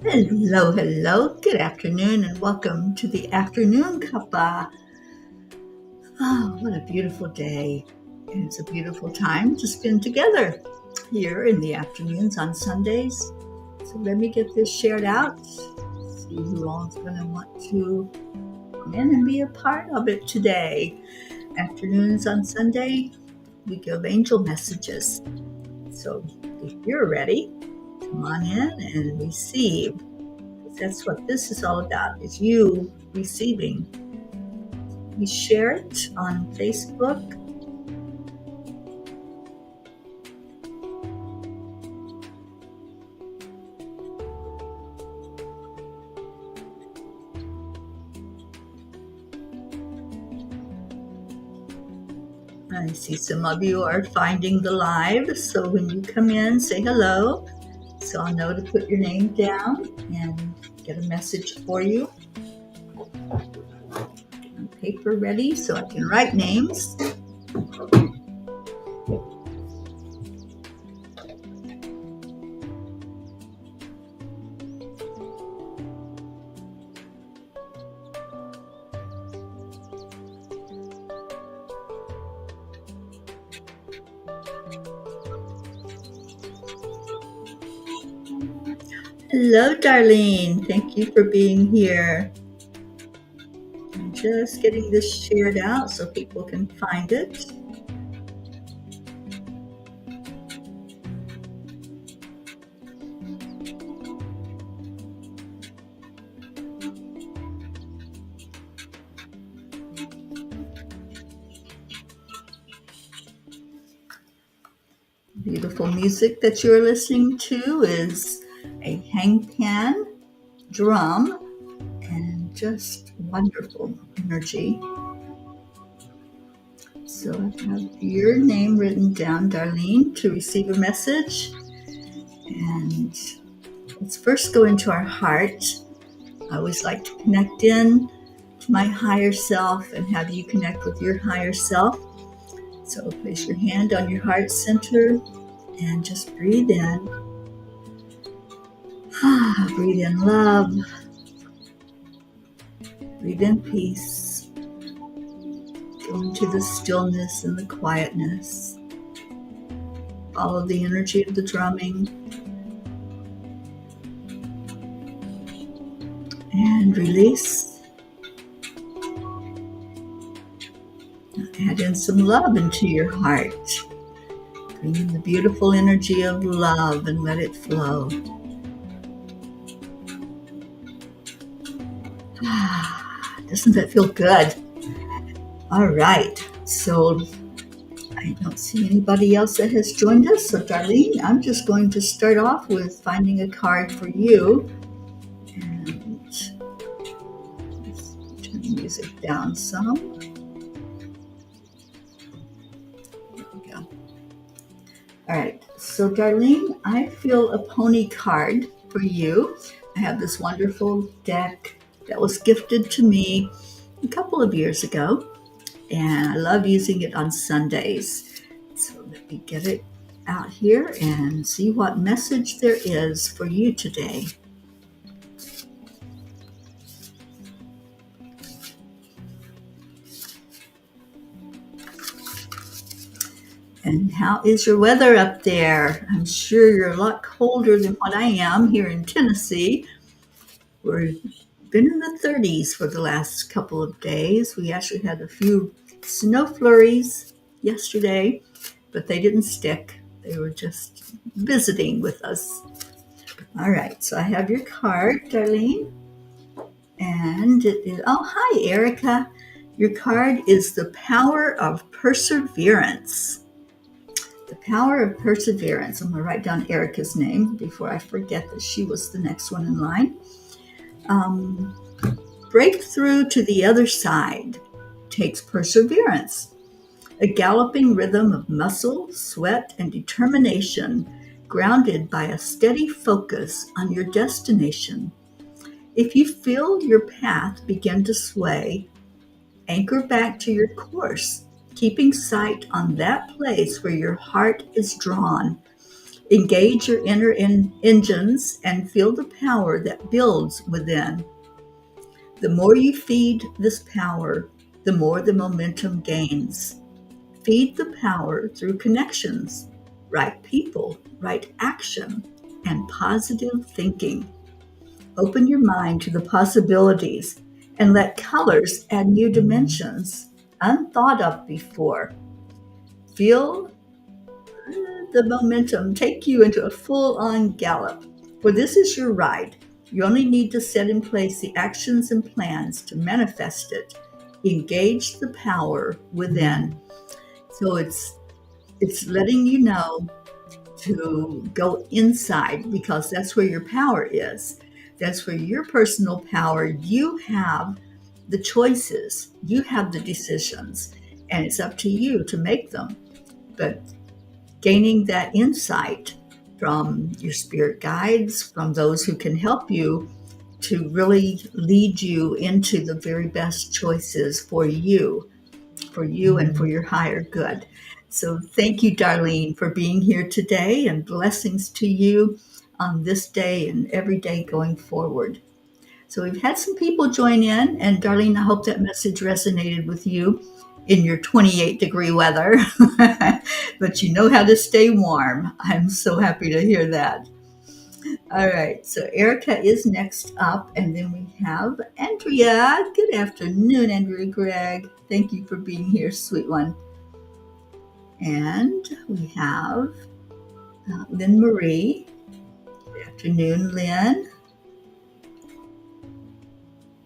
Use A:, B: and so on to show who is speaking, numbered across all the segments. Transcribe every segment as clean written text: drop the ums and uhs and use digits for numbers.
A: Hello, hello. Good afternoon, and welcome to the afternoon cuppa. Oh, what a beautiful day. And it's a beautiful time to spend together here in the afternoons on Sundays. So let me get this shared out. See who all's going to want to come in and be a part of it today. Afternoons on Sunday, we give angel messages. So if you're ready, come on in and receive. That's what this is all about, is you receiving. We share it on Facebook. I see some of you are finding the live, so when you come in, say hello, so I'll know to put your name down and get a message for you. Get my paper ready so I can write names. Hello, Darlene. Thank you for being here. I'm just getting this shared out so people can find it. Beautiful music that you're listening to is a hangpan drum and just wonderful energy. So I have your name written down, Darlene, to receive a message. And let's first go into our heart. I always like to connect in to my higher self and have you connect with your higher self. So place your hand on your heart center and just breathe in. Breathe in love. Breathe in peace. Go into the stillness and the quietness. Follow the energy of the drumming. And release. Add in some love into your heart. Bring in the beautiful energy of love and let it flow. Doesn't that feel good? All right. So I don't see anybody else that has joined us. So Darlene, I'm just going to start off with finding a card for you. And let's turn the music down some. There we go. All right. So Darlene, I feel a pony card for you. I have this wonderful deck that was gifted to me a couple of years ago. And I love using it on Sundays. So let me get it out here and see what message there is for you today. And how is your weather up there? I'm sure you're a lot colder than what I am here in Tennessee. We've been in the 30s for the last couple of days. We actually had a few snow flurries yesterday, but they didn't stick. They were just visiting with us. All right, so I have your card, Darlene. And it is, oh, hi, Erica. Your card is the power of perseverance. The power of perseverance. I'm going to write down Erica's name before I forget that she was the next one in line. Break through to the other side takes perseverance, a galloping rhythm of muscle, sweat, and determination, grounded by a steady focus on your destination. If you feel your path begin to sway, anchor back to your course, keeping sight on that place where your heart is drawn. Engage your inner engines and feel the power that builds within. The more you feed this power, the more the momentum gains. Feed the power through connections, right people, right action, and positive thinking. Open your mind to the possibilities and let colors add new dimensions unthought of before. Feel the momentum take you into a full on gallop. For this is your ride. You only need to set in place the actions and plans to manifest it. Engage the power within. So it's letting you know to go inside because that's where your power is. That's where your personal power, you have the choices, you have the decisions, and it's up to you to make them. But gaining that insight from your spirit guides, from those who can help you to really lead you into the very best choices for you and for your higher good. So thank you, Darlene, for being here today, and blessings to you on this day and every day going forward. So we've had some people join in, and Darlene, I hope that message resonated with you in your 28-degree weather, but you know how to stay warm. I'm so happy to hear that. All right, so Erica is next up, and then we have Andrea. Good afternoon, Andrea Gregg. Thank you for being here, sweet one. And we have Lynn Marie. Good afternoon, Lynn.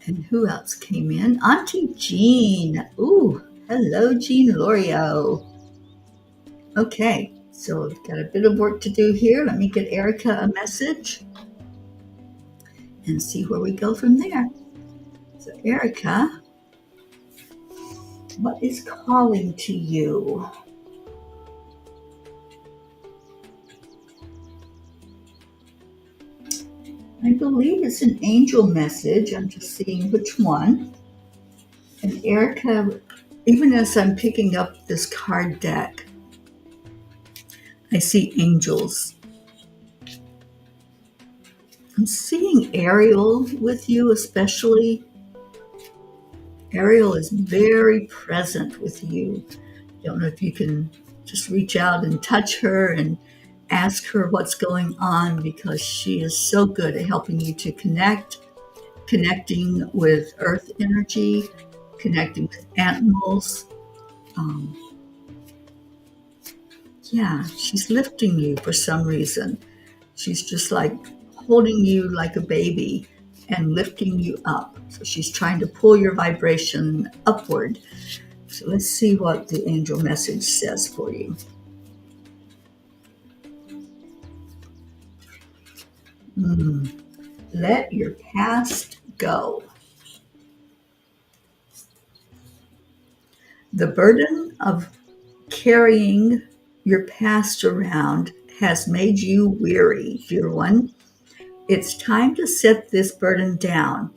A: And who else came in? Auntie Jean. Ooh, hello, Jean Lorio. Okay, so we've got a bit of work to do here. Let me get Erica a message and see where we go from there. So, Erica, what is calling to you? I believe it's an angel message. I'm just seeing which one. And Erica, even as I'm picking up this card deck, I see angels. I'm seeing Ariel with you, especially. Ariel is very present with you. I don't know if you can just reach out and touch her and ask her what's going on, because she is so good at helping you to connecting with earth energy, connecting with animals. Yeah, she's lifting you for some reason. She's just like holding you like a baby and lifting you up. So she's trying to pull your vibration upward. So let's see what the angel message says for you. Let your past go. The burden of carrying your past around has made you weary, dear one. It's time to set this burden down.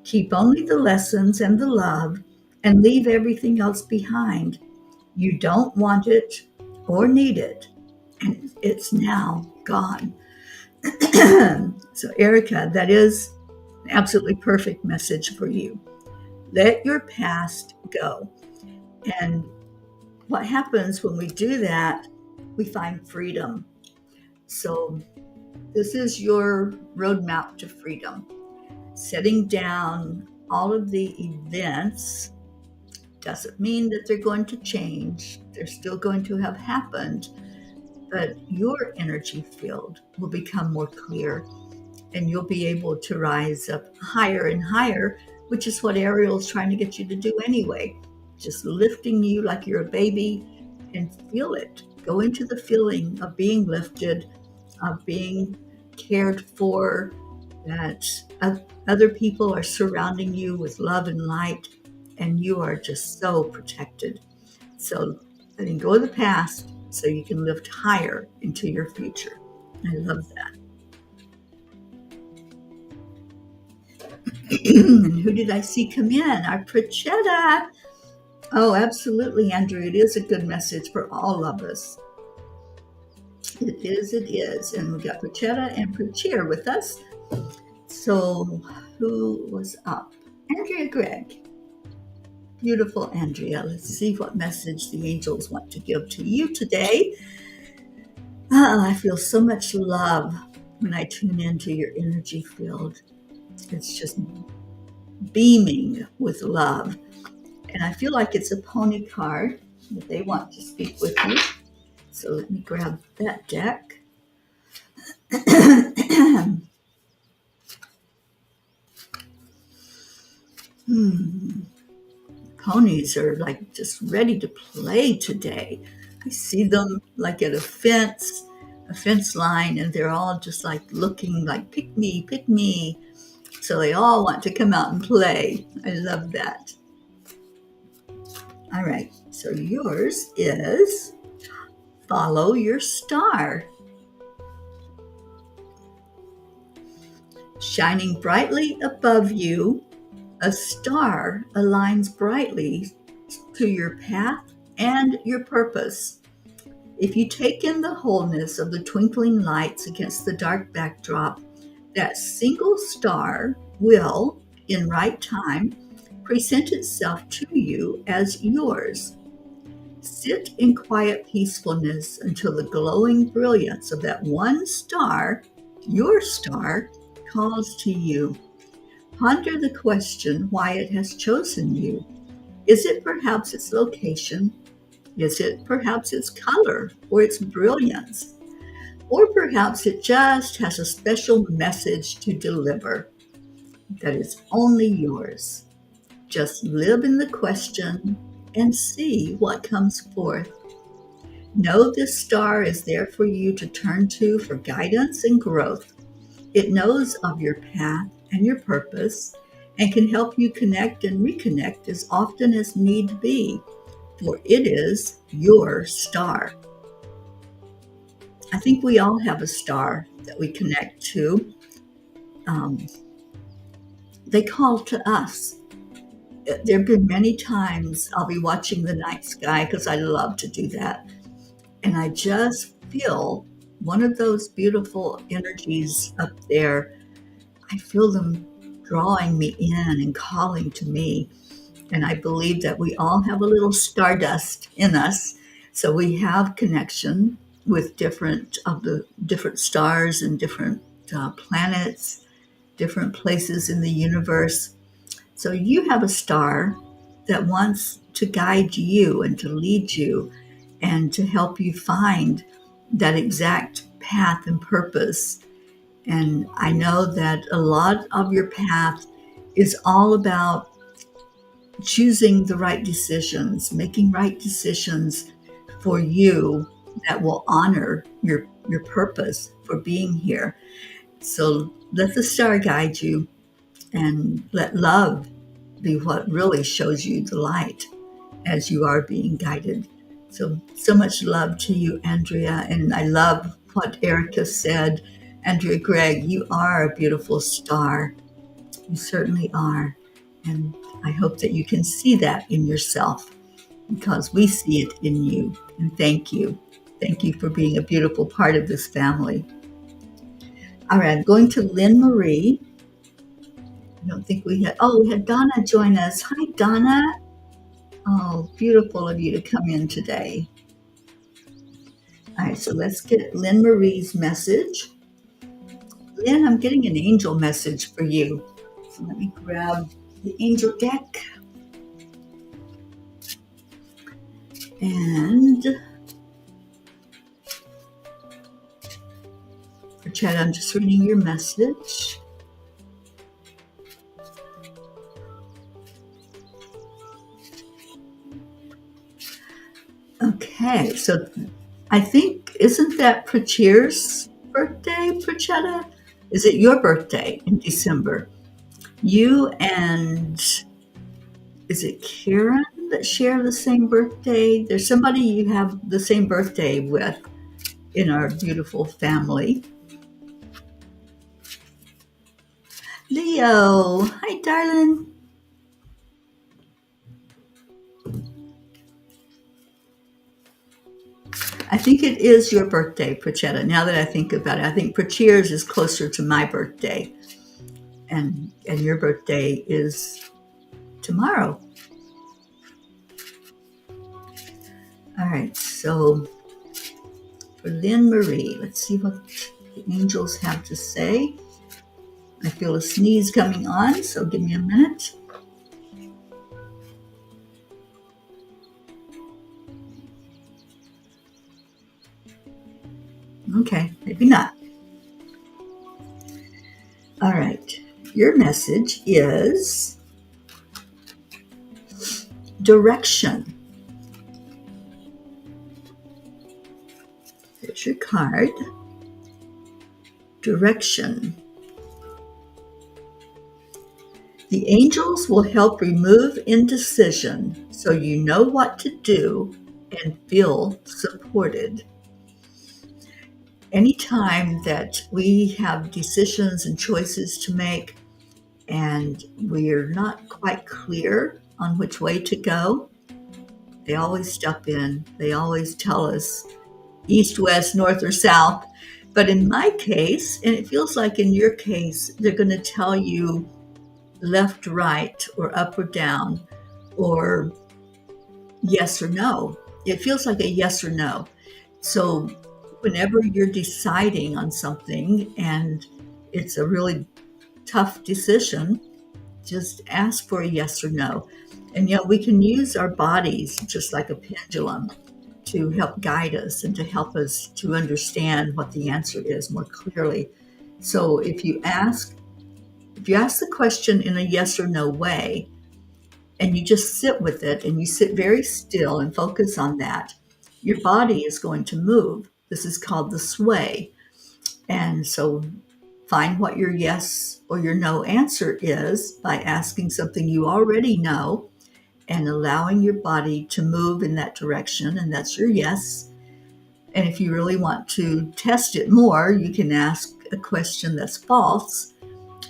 A: Keep only the lessons and the love and leave everything else behind. You don't want it or need it, and it's now gone. So, Erica, that is an absolutely perfect message for you. Let your past go. And what happens when we do that, we find freedom. So, this is your roadmap to freedom. Setting down all of the events doesn't mean that they're going to change. They're still going to have happened, but your energy field will become more clear, and you'll be able to rise up higher and higher, which is what Ariel's trying to get you to do anyway. Just lifting you like you're a baby, and feel it. Go into the feeling of being lifted, of being cared for, that other people are surrounding you with love and light, and you are just so protected. So letting go of the past so you can lift higher into your future. I love that. And who did I see come in? Our Pritchetta. Oh, absolutely, Andrew. It is a good message for all of us. It is, it is. And we got Puchetta and Puchir with us. So who was up? Andrea Gregg. Beautiful Andrea. Let's see what message the angels want to give to you today. I feel so much love when I tune into your energy field. It's just beaming with love. And I feel like it's a pony card that they want to speak with you. So let me grab that deck. Ponies are like just ready to play today. I see them like at a fence line, and they're all just like looking like, pick me, pick me. So they all want to come out and play. I love that. All right, so yours is follow your star. Shining brightly above you, a star aligns brightly to your path and your purpose. If you take in the wholeness of the twinkling lights against the dark backdrop, that single star will, in right time, present itself to you as yours. Sit in quiet peacefulness until the glowing brilliance of that one star, your star, calls to you. Ponder the question why it has chosen you. Is it perhaps its location? Is it perhaps its color or its brilliance? Or perhaps it just has a special message to deliver that is only yours. Just live in the question and see what comes forth. Know this star is there for you to turn to for guidance and growth. It knows of your path and your purpose and can help you connect and reconnect as often as need be, for it is your star. I think we all have a star that we connect to. They call to us. There have been many times I'll be watching the night sky because I love to do that. And I just feel one of those beautiful energies up there. I feel them drawing me in and calling to me. And I believe that we all have a little stardust in us. So we have connection with different stars and different planets, different places in the universe. So you have a star that wants to guide you and to lead you and to help you find that exact path and purpose. And I know that a lot of your path is all about choosing the right decisions, making right decisions for you that will honor your purpose for being here. So let the star guide you and let love be what really shows you the light as you are being guided. So much love to you, Andrea. And I love what Erica said. Andrea Gregg, you are a beautiful star. You certainly are. And I hope that you can see that in yourself because we see it in you. And thank you. Thank you for being a beautiful part of this family. All right, I'm going to Lynn Marie. I don't think we had Donna join us. Hi, Donna. Oh, beautiful of you to come in today. All right, so let's get Lynn Marie's message. Lynn, I'm getting an angel message for you. So let me grab the angel deck. And for Chad, I'm just reading your message. Okay, so I think, isn't that Prachir's birthday, Prachetta? Is it your birthday in December? You and, is it Karen that share the same birthday? There's somebody you have the same birthday with in our beautiful family. Leo, hi, darling. I think it is your birthday, Prachetta. Now that I think about it, I think Pracheers is closer to my birthday, and your birthday is tomorrow. All right, so for Lynn Marie, let's see what the angels have to say. I feel a sneeze coming on, so give me a minute. Okay, maybe not. All right, your message is direction. There's your card. Direction. The angels will help remove indecision so you know what to do and feel supported. Anytime that we have decisions and choices to make and we're not quite clear on which way to go, they always step in. They always tell us east, west, north, or south. But in my case, and it feels like in your case, they're going to tell you left, right, or up or down, or yes or no. It feels like a yes or no. So whenever you're deciding on something and it's a really tough decision, just ask for a yes or no. And yet we can use our bodies just like a pendulum to help guide us and to help us to understand what the answer is more clearly. So if you ask the question in a yes or no way, and you just sit with it and you sit very still and focus on that, your body is going to move. This is called the sway. And so find what your yes or your no answer is by asking something you already know and allowing your body to move in that direction. And that's your yes. And if you really want to test it more, you can ask a question that's false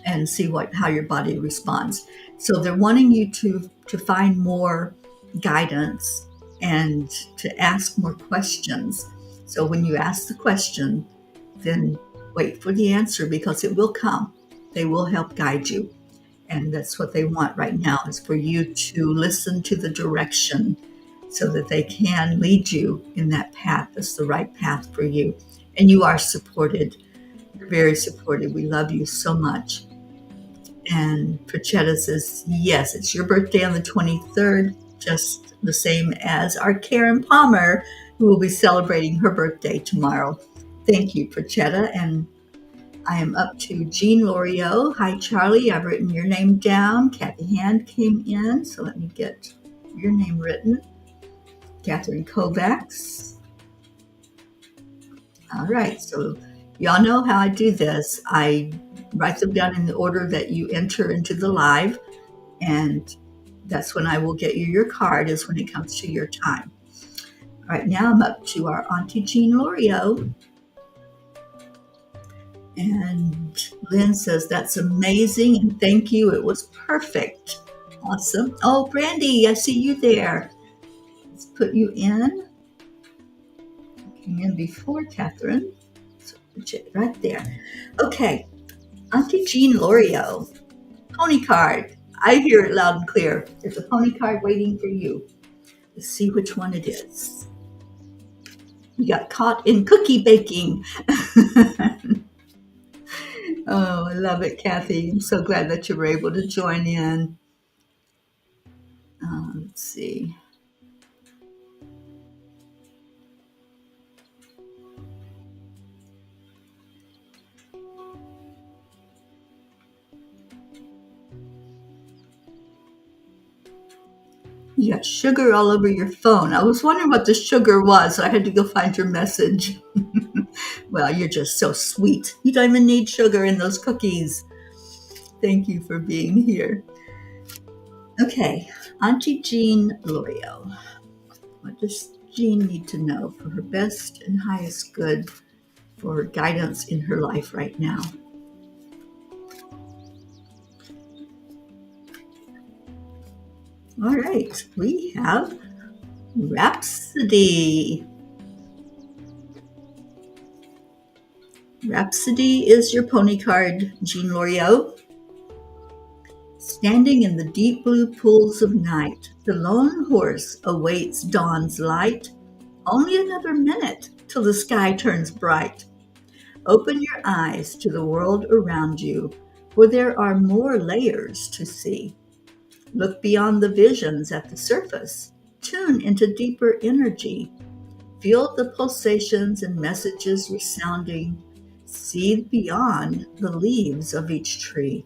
A: and see how your body responds. So they're wanting you to find more guidance and to ask more questions. So when you ask the question, then wait for the answer because it will come. They will help guide you. And that's what they want right now is for you to listen to the direction so that they can lead you in that path that's the right path for you. And you are supported. You're very supported. We love you so much. And Prachetta says, yes, it's your birthday on the 23rd, just the same as our Karen Palmer, who will be celebrating her birthday tomorrow. Thank you, Prachetta. And I am up to Jean Loriot. Hi, Charlie. I've written your name down. Kathy Hand came in, so let me get your name written. Catherine Kovacs. All right, so y'all know how I do this. I write them down in the order that you enter into the live, and that's when I will get you your card, is when it comes to your time. All right, now I'm up to our Auntie Jean Loriot. And Lynn says, that's amazing, and thank you. It was perfect. Awesome. Oh, Brandy, I see you there. Let's put you in. Came in before Catherine. So put it right there. Okay, Auntie Jean Loriot. Pony card. I hear it loud and clear. There's a pony card waiting for you. Let's see which one it is. You got caught in cookie baking. Oh, I love it, Kathy. I'm so glad that you were able to join in. Let's see. You got sugar all over your phone. I was wondering what the sugar was, so I had to go find your message. Well, you're just so sweet. You don't even need sugar in those cookies. Thank you for being here. Okay, Auntie Jean Loriot. What does Jean need to know for her best and highest good for guidance in her life right now? All right, we have Rhapsody. Rhapsody is your pony card, Jean Loriot. Standing in the deep blue pools of night, the lone horse awaits dawn's light. Only another minute till the sky turns bright. Open your eyes to the world around you, for there are more layers to see. Look beyond the visions at the surface. Tune into deeper energy. Feel the pulsations and messages resounding. See beyond the leaves of each tree.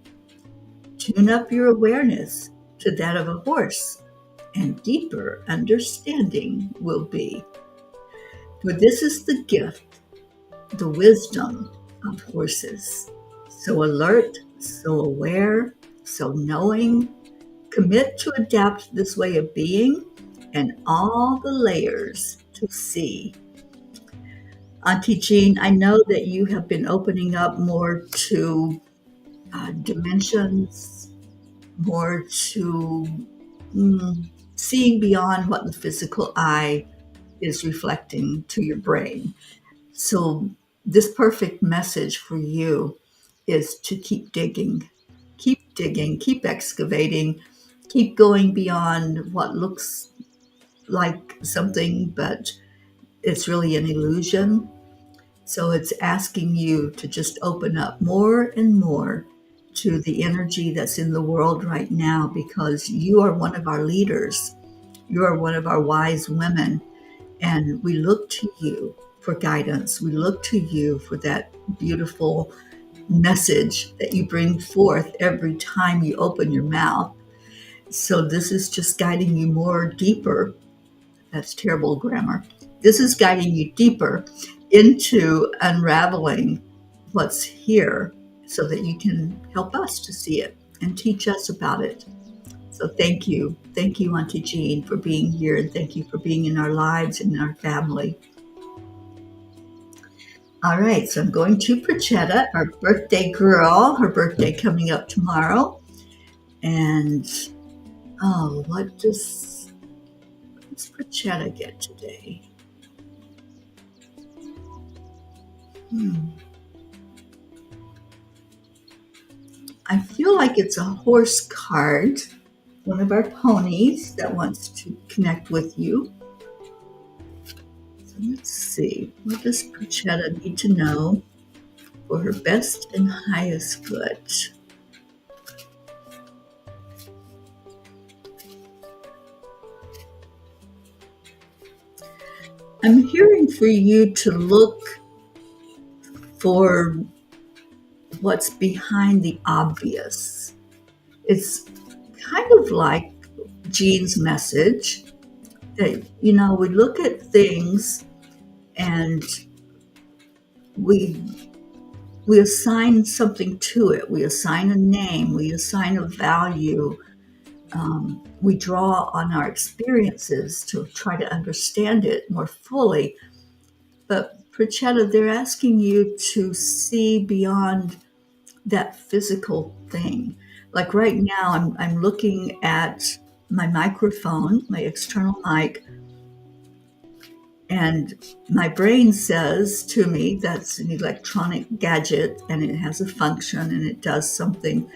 A: Tune up your awareness to that of a horse, and deeper understanding will be. For this is the gift, the wisdom of horses. So alert, so aware, so knowing. Commit to adapt this way of being and all the layers to see. Auntie Jean, I know that you have been opening up more to dimensions, more to seeing beyond what the physical eye is reflecting to your brain. So this perfect message for you is to keep digging, keep excavating, keep going beyond what looks like something, but it's really an illusion. So it's asking you to just open up more and more to the energy that's in the world right now, because you are one of our leaders. You are one of our wise women, and we look to you for guidance. We look to you for that beautiful message that you bring forth every time you open your mouth. So this is just guiding you more deeper. That's terrible grammar. This is guiding you deeper into unraveling what's here so that you can help us to see it and teach us about it. So thank you. Thank you, Auntie Jean, for being here, and thank you for being in our lives and in our family. All right, so I'm going to Prachetta, our birthday girl, her birthday coming up tomorrow. And, what does Prachetta get today? I feel like it's a horse card, one of our ponies that wants to connect with you. So let's see, what does Prachetta need to know for her best and highest good? I'm hearing for you to look for what's behind the obvious. It's kind of like Jean's message that, we look at things and we assign something to it. We assign a name, we assign a value. We draw on our experiences to try to understand it more fully. But Prachetta, they're asking you to see beyond that physical thing. Like right now, I'm looking at my microphone, my external mic, and my brain says to me that's an electronic gadget and it has a function and it does something.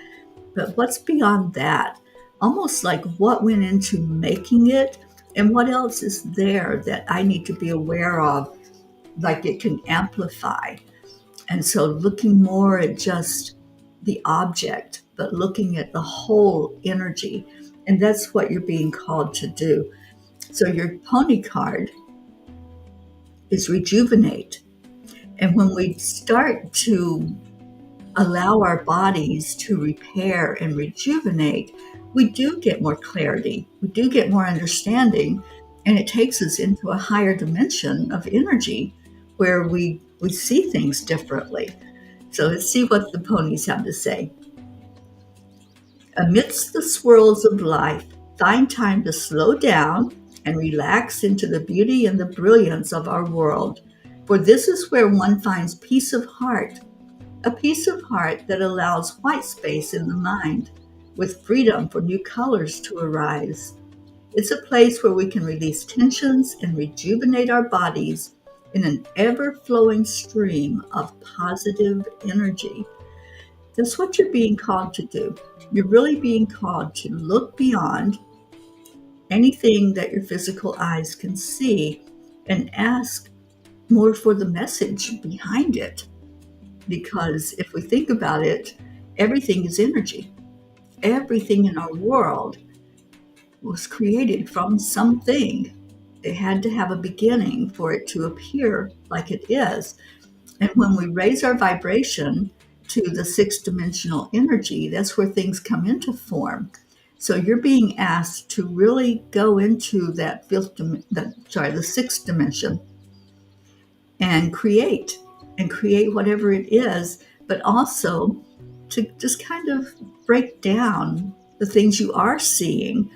A: But what's beyond that? Almost like what went into making it and what else is there that I need to be aware of, like it can amplify. And so looking more at just the object, but looking at the whole energy. And that's what you're being called to do. So your pony card is rejuvenate. And when we start to allow our bodies to repair and rejuvenate, we do get more clarity, we do get more understanding, and it takes us into a higher dimension of energy where we see things differently. So let's see what the ponies have to say. Amidst the swirls of life, find time to slow down and relax into the beauty and the brilliance of our world. For this is where one finds peace of heart, a peace of heart that allows white space in the mind, with freedom for new colors to arise. It's a place where we can release tensions and rejuvenate our bodies in an ever flowing stream of positive energy. That's what you're being called to do. You're really being called to look beyond anything that your physical eyes can see and ask more for the message behind it. Because if we think about it, everything is energy. Everything in our world was created from something. It had to have a beginning for it to appear like it is. And when we raise our vibration to the sixth dimensional energy, that's where things come into form. So you're being asked to really go into that the sixth dimension and create whatever it is, but also to just kind of break down the things you are seeing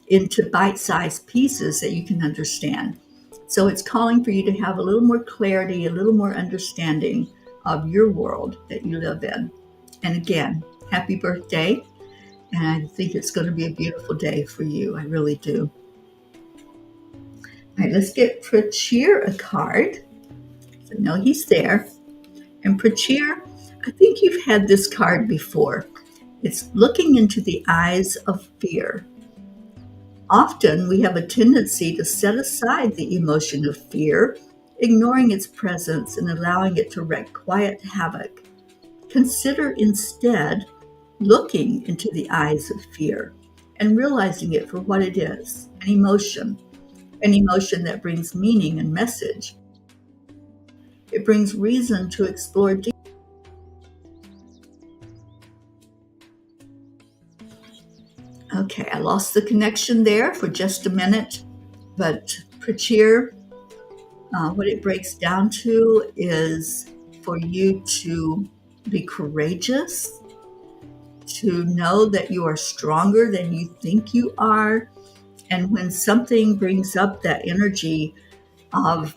A: into bite-sized pieces that you can understand. So it's calling for you to have a little more clarity, a little more understanding of your world that you live in. And again, happy birthday. And I think it's going to be a beautiful day for you. I really do. All right, let's get Prachir a card. So I know he's there. And Prachir, I think you've had this card before. It's looking into the eyes of fear. Often we have a tendency to set aside the emotion of fear, ignoring its presence and allowing it to wreak quiet havoc. Consider instead looking into the eyes of fear and realizing it for what it is, an emotion that brings meaning and message. It brings reason to explore deeper. Okay, I lost the connection there for just a minute, but Prachir, what it breaks down to is for you to be courageous, to know that you are stronger than you think you are. And when something brings up that energy of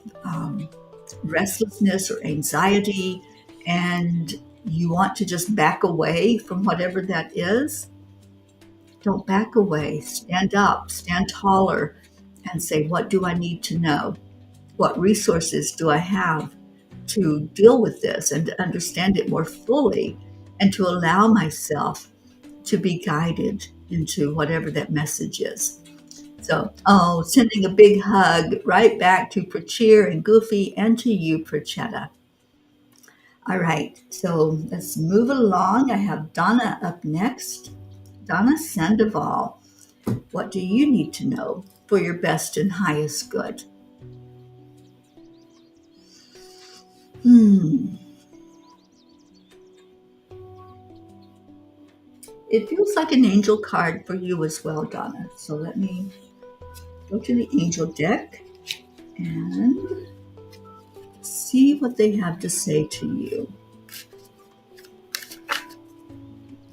A: restlessness or anxiety, and you want to just back away from whatever that is, don't back away. Stand up, stand taller, and say, what do I need to know? What resources do I have to deal with this and to understand it more fully and to allow myself to be guided into whatever that message is? So, sending a big hug right back to Prachir and Goofy and to you, Prachetta. All right, so let's move along. I have Donna up next. Donna Sandoval, what do you need to know for your best and highest good? It feels like an angel card for you as well, Donna. So let me go to the angel deck and see what they have to say to you.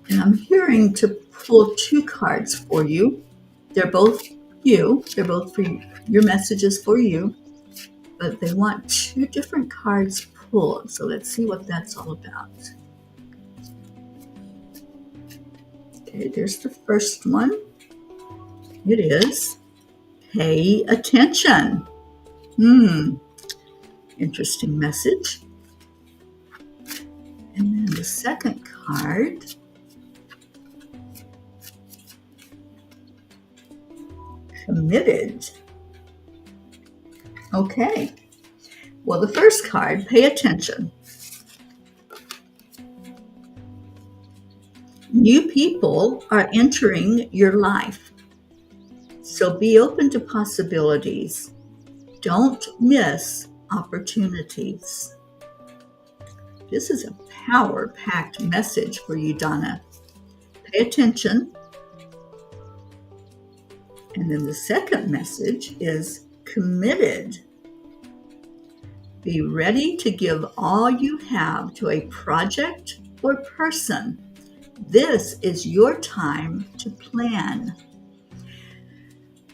A: And I'm hearing to pull two cards for you. They're both you. They're both for you. Your messages for you. But they want two different cards pulled. So let's see what that's all about. Okay, there's the first one. It is pay attention. Interesting message. And then the second card, committed. Okay. Well, the first card, pay attention. New people are entering your life. So be open to possibilities. Don't miss opportunities. This is a power-packed message for you, Donna. Pay attention. And then the second message is committed. Be ready to give all you have to a project or person. This is your time to plan.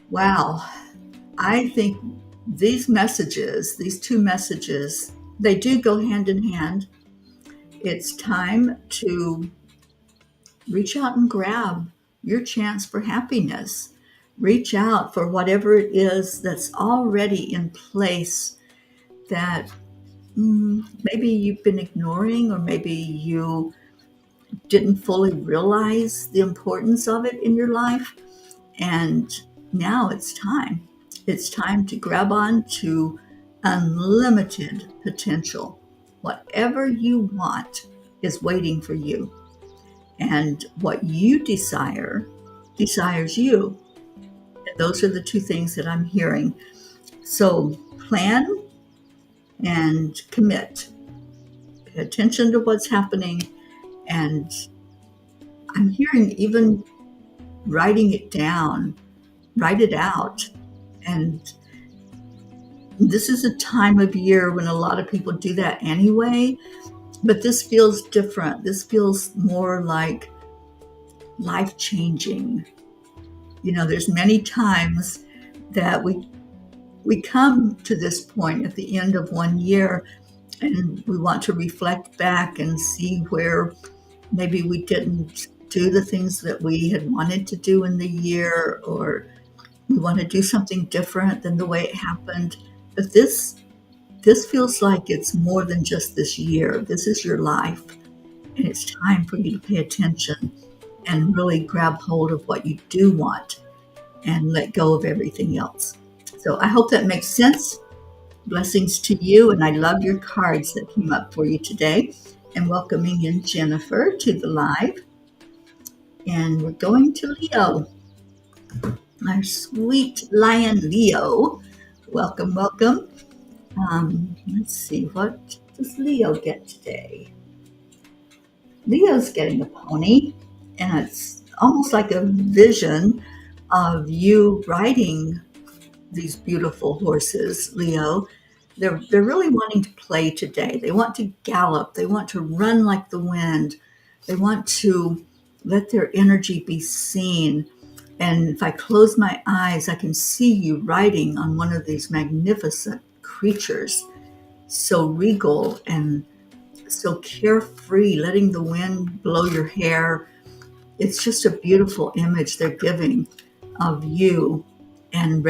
A: Wow. I think these messages, these two messages, they do go hand in hand. It's time to reach out and grab your chance for happiness. Reach out for whatever it is that's already in place that maybe you've been ignoring, or maybe you didn't fully realize the importance of it in your life. And now it's time. It's time to grab on to unlimited potential. Whatever you want is waiting for you. And what you desire desires you. And those are the two things that I'm hearing. So plan and commit. Pay attention to what's happening. And I'm hearing even writing it down, write it out. And this is a time of year when a lot of people do that anyway, but this feels different. This feels more like life changing. There's many times that we come to this point at the end of one year, and we want to reflect back and see where maybe we didn't do the things that we had wanted to do in the year, or we want to do something different than the way it happened. But this feels like it's more than just this year. This is your life, and it's time for you to pay attention and really grab hold of what you do want and let go of everything else. So I hope that makes sense. Blessings to you, and I love your cards that came up for you today. And welcoming in Jennifer to the live. And we're going to Leo, our sweet lion Leo. Welcome, welcome. Let's see, what does Leo get today? Leo's getting a pony, and it's almost like a vision of you riding these beautiful horses, Leo. They're really wanting to play today. They want to gallop. They want to run like the wind. They want to let their energy be seen. And if I close my eyes, I can see you riding on one of these magnificent creatures, so regal and so carefree, letting the wind blow your hair. It's just a beautiful image they're giving of you, and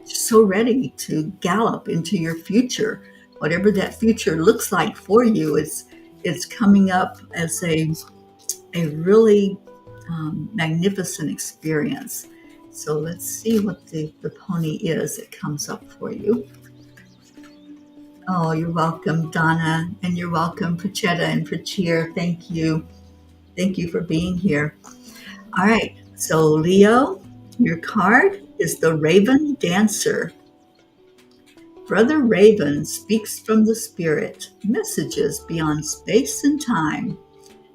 A: so ready to gallop into your future. Whatever that future looks like for you, it's coming up as a really magnificent experience. So let's see what the pony is that comes up for you. Oh, you're welcome, Donna, and you're welcome, Pachetta and Prachir. Thank you. Thank you for being here. All right, so Leo, your card is the Raven Dancer. Brother Raven speaks from the spirit, messages beyond space and time.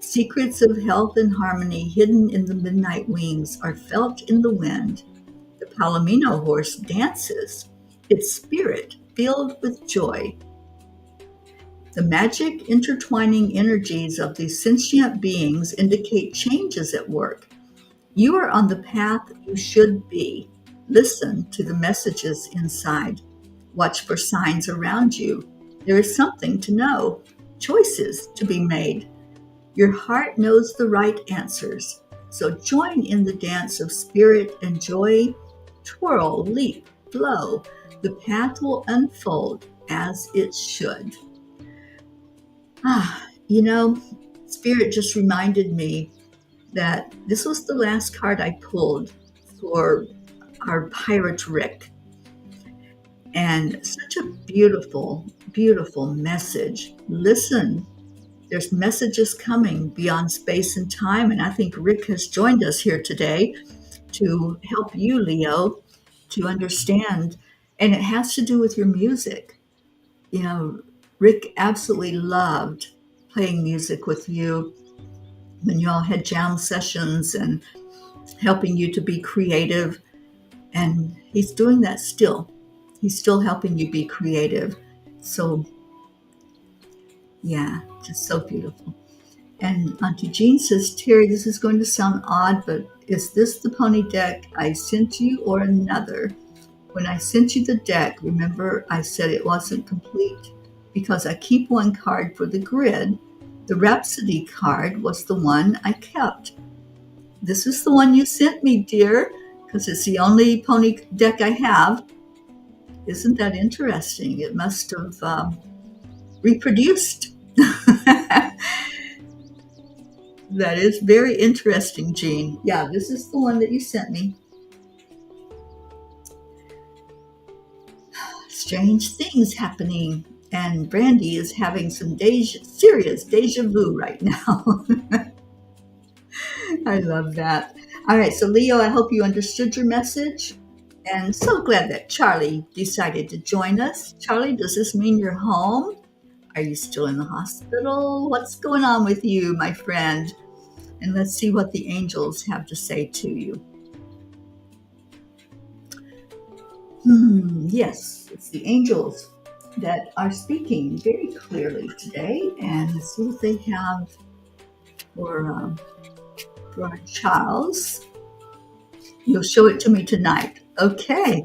A: Secrets of health and harmony hidden in the midnight wings are felt in the wind. The Palomino horse dances, its spirit filled with joy. The magic intertwining energies of these sentient beings indicate changes at work. You are on the path you should be. Listen to the messages inside. Watch for signs around you. There is something to know, choices to be made. Your heart knows the right answers. So join in the dance of spirit and joy. Twirl, leap, flow. The path will unfold as it should. Spirit just reminded me that this was the last card I pulled for our Pirate Rick. And such a beautiful, beautiful message. Listen, there's messages coming beyond space and time. And I think Rick has joined us here today to help you, Leo, to understand. And it has to do with your music. Rick absolutely loved playing music with you when you all had jam sessions and helping you to be creative. And he's doing that still. He's still helping you be creative. So, yeah, just so beautiful. And Auntie Jean says, Terry, this is going to sound odd, but is this the pony deck I sent you or another? When I sent you the deck, remember I said it wasn't complete because I keep one card for the grid. The Rhapsody card was the one I kept. This is the one you sent me, dear, because it's the only pony deck I have. Isn't that interesting? It must have reproduced. That is very interesting, Jean. Yeah, this is the one that you sent me. Strange things happening, and Brandy is having some serious deja vu right now. I love that. All right, so Leo, I hope you understood your message. And so glad that Charlie decided to join us. Charlie, does this mean you're home? Are you still in the hospital? What's going on with you, my friend? And let's see what the angels have to say to you. Yes, it's the angels that are speaking very clearly today. And let's see what they have for our Charles. You'll show it to me tonight. Okay,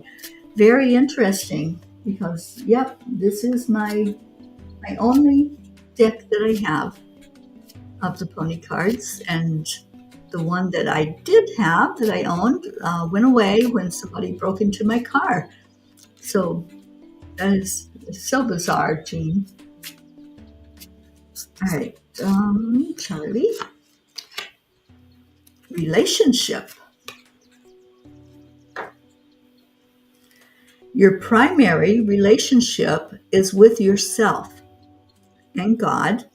A: very interesting because, yep, this is my only deck that I have of the pony cards, and the one that I did have that I owned went away when somebody broke into my car. So that is so bizarre, Jean. All right, Charlie. Relationship. Your primary relationship is with yourself and God,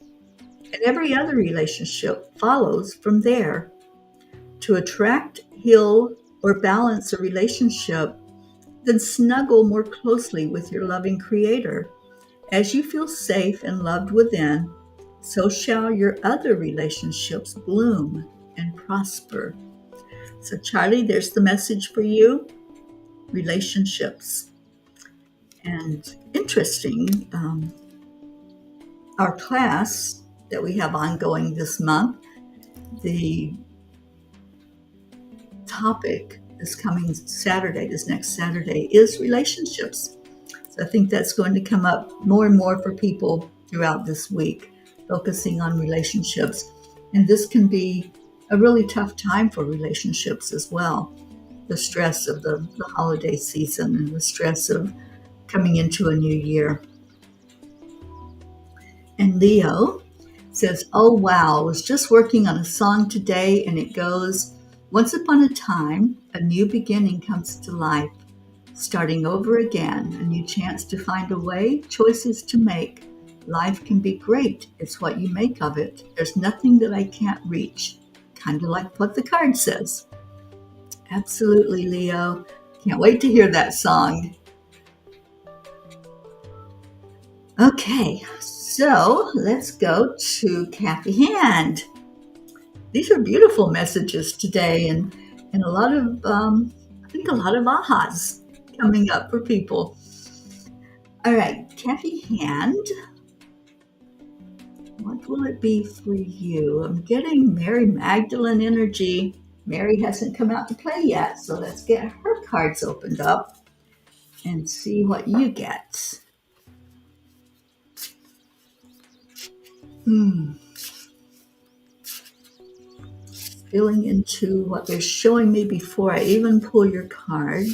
A: and every other relationship follows from there. To attract, heal, or balance a relationship, then snuggle more closely with your loving Creator. As you feel safe and loved within, so shall your other relationships bloom and prosper. So, Charlie, there's the message for you. Relationships. And interesting, our class that we have ongoing this month, the topic this coming Saturday, this next Saturday, is relationships. So I think that's going to come up more and more for people throughout this week, focusing on relationships. And this can be a really tough time for relationships as well. The stress of the holiday season and the stress of coming into a new year. And Leo says, oh wow, I was just working on a song today and it goes, once upon a time, a new beginning comes to life. Starting over again, a new chance to find a way, choices to make. Life can be great. It's what you make of it. There's nothing that I can't reach. Kind of like what the card says. Absolutely, Leo. Can't wait to hear that song. Okay, so let's go to Kathy Hand. These are beautiful messages today, and a lot of, I think a lot of ahas coming up for people. All right, Kathy Hand, what will it be for you? I'm getting Mary Magdalene energy. Mary hasn't come out to play yet, so let's get her cards opened up and see what you get. Feeling into what they're showing me before I even pull your card.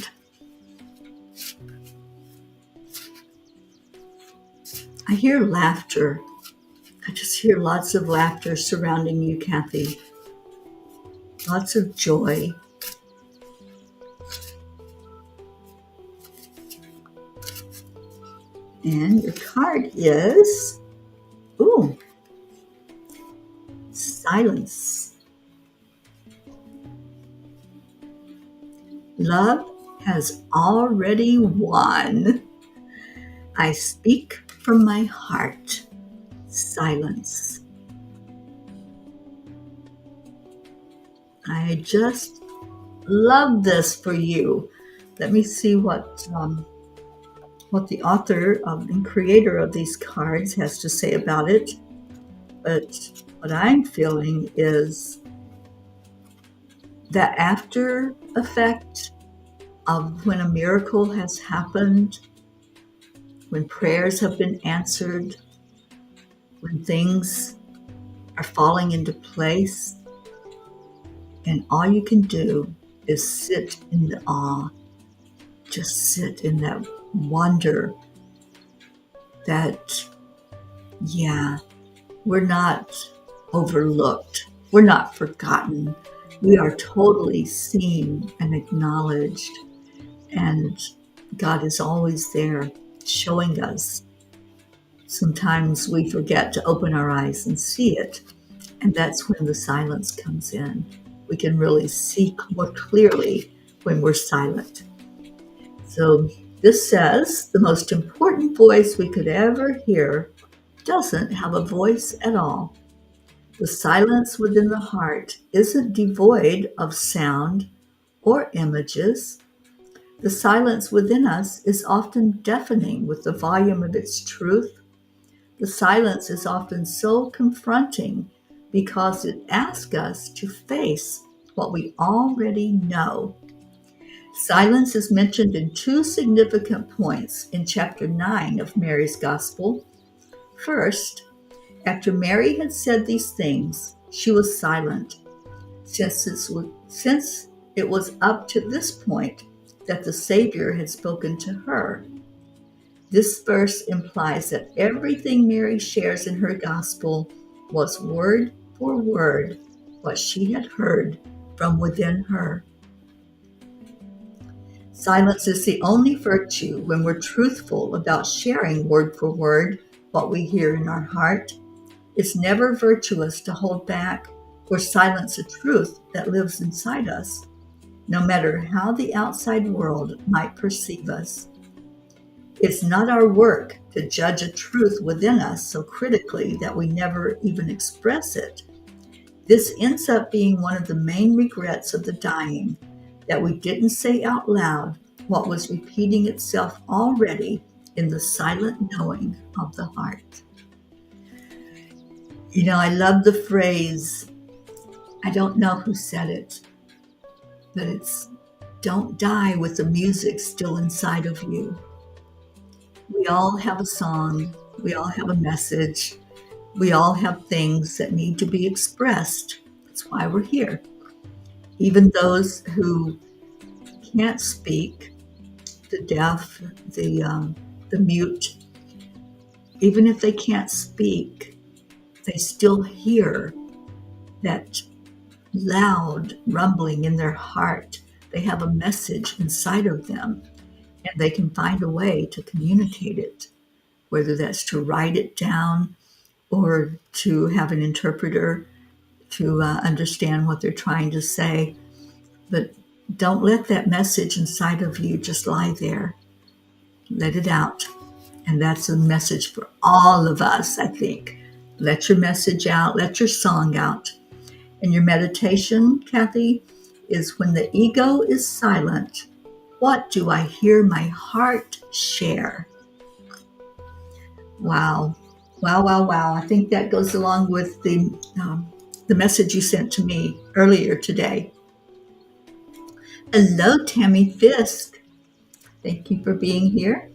A: I hear laughter. I just hear lots of laughter surrounding you, Kathy. Lots of joy. And your card is, silence. Love has already won. I speak from my heart. Silence. I just love this for you. Let me see what the author and creator of these cards has to say about it. But what I'm feeling is that after effect of when a miracle has happened, when prayers have been answered, when things are falling into place, and all you can do is sit in the awe. Just sit in that wonder that, yeah, we're not overlooked. We're not forgotten. We are totally seen and acknowledged. And God is always there showing us. Sometimes we forget to open our eyes and see it. And that's when the silence comes in. We can really see more clearly when we're silent. So this says the most important voice we could ever hear doesn't have a voice at all. The silence within the heart isn't devoid of sound or images. The silence within us is often deafening with the volume of its truth. The silence is often so confronting because it asks us to face what we already know. Silence is mentioned in two significant points in chapter 9 of Mary's Gospel. First, after Mary had said these things, she was silent, since it was up to this point that the Savior had spoken to her. This verse implies that everything Mary shares in her gospel was word for word what she had heard from within her. Silence is the only virtue when we're truthful about sharing word for word what we hear in our heart. It's never virtuous to hold back or silence a truth that lives inside us, no matter how the outside world might perceive us. It's not our work to judge a truth within us so critically that we never even express it. This ends up being one of the main regrets of the dying, that we didn't say out loud what was repeating itself already in the silent knowing of the heart. You know, I love the phrase, I don't know who said it, but it's, don't die with the music still inside of you. We all have a song, we all have a message, we all have things that need to be expressed. That's why we're here. Even those who can't speak, the deaf, the mute, even if they can't speak, they still hear that loud rumbling in their heart. They have a message inside of them, and they can find a way to communicate it, whether that's to write it down or to have an interpreter to understand what they're trying to say. But don't let that message inside of you just lie there. Let it out. And that's a message for all of us, I think. Let your message out. Let your song out. And your meditation, Kathy, is when the ego is silent, what do I hear my heart share? Wow. Wow, wow, wow. I think that goes along with the message you sent to me earlier today. Hello, Tammy Fisk. Thank you for being here.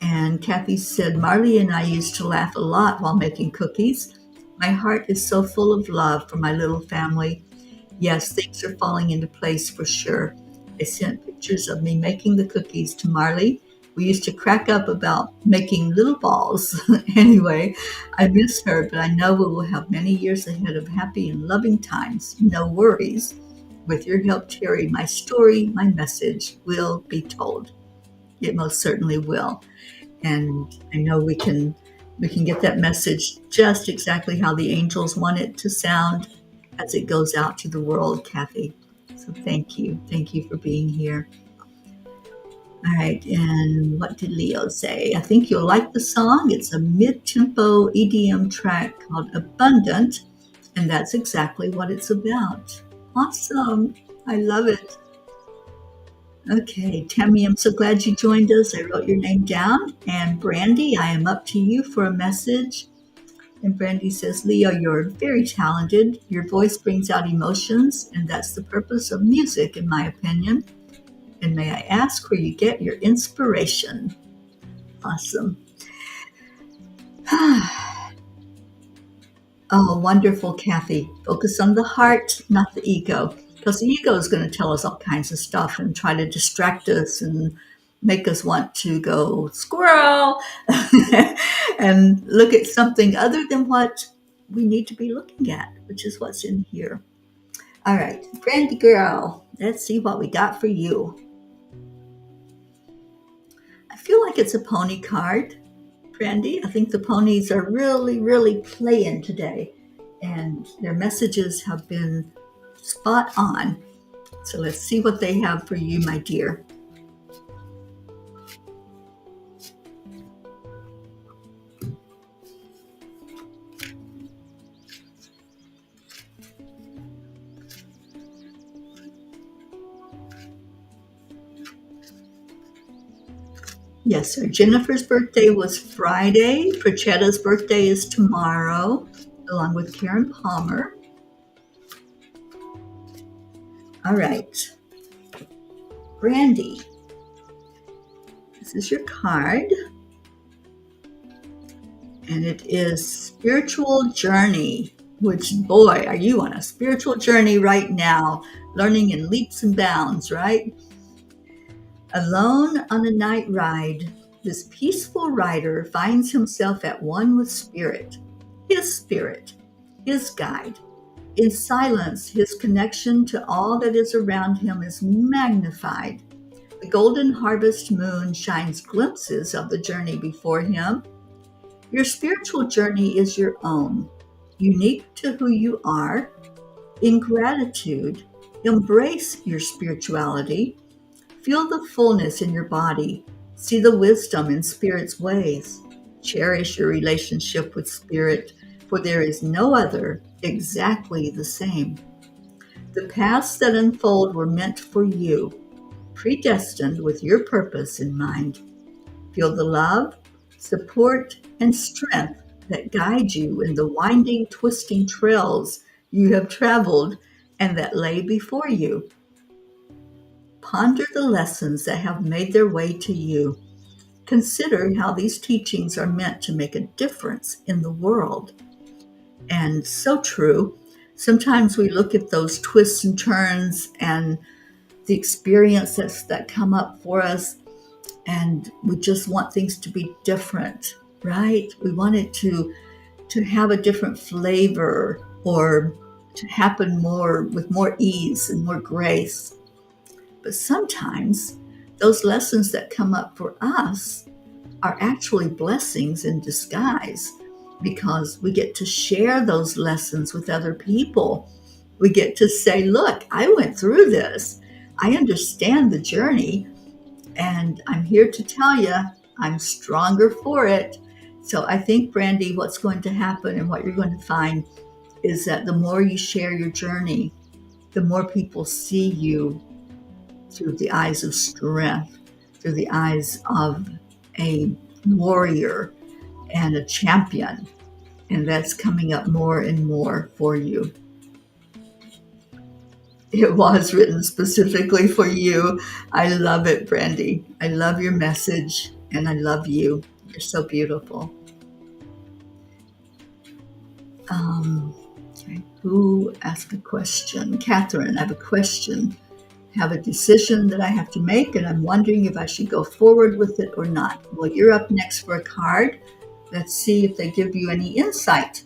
A: And Kathy said, Marley and I used to laugh a lot while making cookies. My heart is so full of love for my little family. Yes, things are falling into place for sure. I sent pictures of me making the cookies to Marley. We used to crack up about making little balls. Anyway, I miss her, but I know we will have many years ahead of happy and loving times. No worries. With your help, Terry, my story, my message will be told. It most certainly will. And I know we can get that message just exactly how the angels want it to sound as it goes out to the world, Kathy. So thank you. Thank you for being here. All right, and what did Leo say? I think you'll like the song. It's a mid-tempo EDM track called Abundant, and that's exactly what it's about. Awesome. I love it. Okay, Tammy, I'm so glad you joined us. I wrote your name down. And Brandy, I am up to you for a message. And Brandy says, Leo, you're very talented. Your voice brings out emotions, and that's the purpose of music, in my opinion. And may I ask where you get your inspiration? Awesome. Oh, wonderful, Kathy. Focus on the heart, not the ego. Because the ego is going to tell us all kinds of stuff and try to distract us and make us want to go squirrel and look at something other than what we need to be looking at, which is what's in here. All right, Brandy girl, let's see what we got for you. I feel like it's a pony card, Brandy. I think the ponies are really, really playing today, and their messages have been spot on. So let's see what they have for you, my dear. Yes, sir. Jennifer's birthday was Friday. Frachetta's birthday is tomorrow, along with Karen Palmer. All right. Brandy, this is your card. And it is spiritual journey, which, boy, are you on a spiritual journey right now, learning in leaps and bounds, right? Alone on a night ride, this peaceful rider finds himself at one with spirit, his guide. In silence, his connection to all that is around him is magnified. The golden harvest moon shines glimpses of the journey before him. Your spiritual journey is your own, unique to who you are. In gratitude, embrace your spirituality. Feel the fullness in your body. See the wisdom in Spirit's ways. Cherish your relationship with Spirit, for there is no other exactly the same. The paths that unfold were meant for you, predestined with your purpose in mind. Feel the love, support, and strength that guide you in the winding, twisting trails you have traveled and that lay before you. Ponder the lessons that have made their way to you. Consider how these teachings are meant to make a difference in the world. And so true. Sometimes we look at those twists and turns and the experiences that come up for us, and we just want things to be different, right? We want it to have a different flavor, or to happen more with more ease and more grace. But sometimes those lessons that come up for us are actually blessings in disguise, because we get to share those lessons with other people. We get to say, look, I went through this. I understand the journey, and I'm here to tell you I'm stronger for it. So I think, Brandy, what's going to happen and what you're going to find is that the more you share your journey, the more people see you through the eyes of strength, through the eyes of a warrior and a champion. And that's coming up more and more for you. It was written specifically for you. I love it, Brandy. I love your message, and I love you. You're so beautiful. Okay. Who asked a question? Catherine, I have a question. I have a decision that I have to make, and I'm wondering if I should go forward with it or not. Well, you're up next for a card. Let's see if they give you any insight.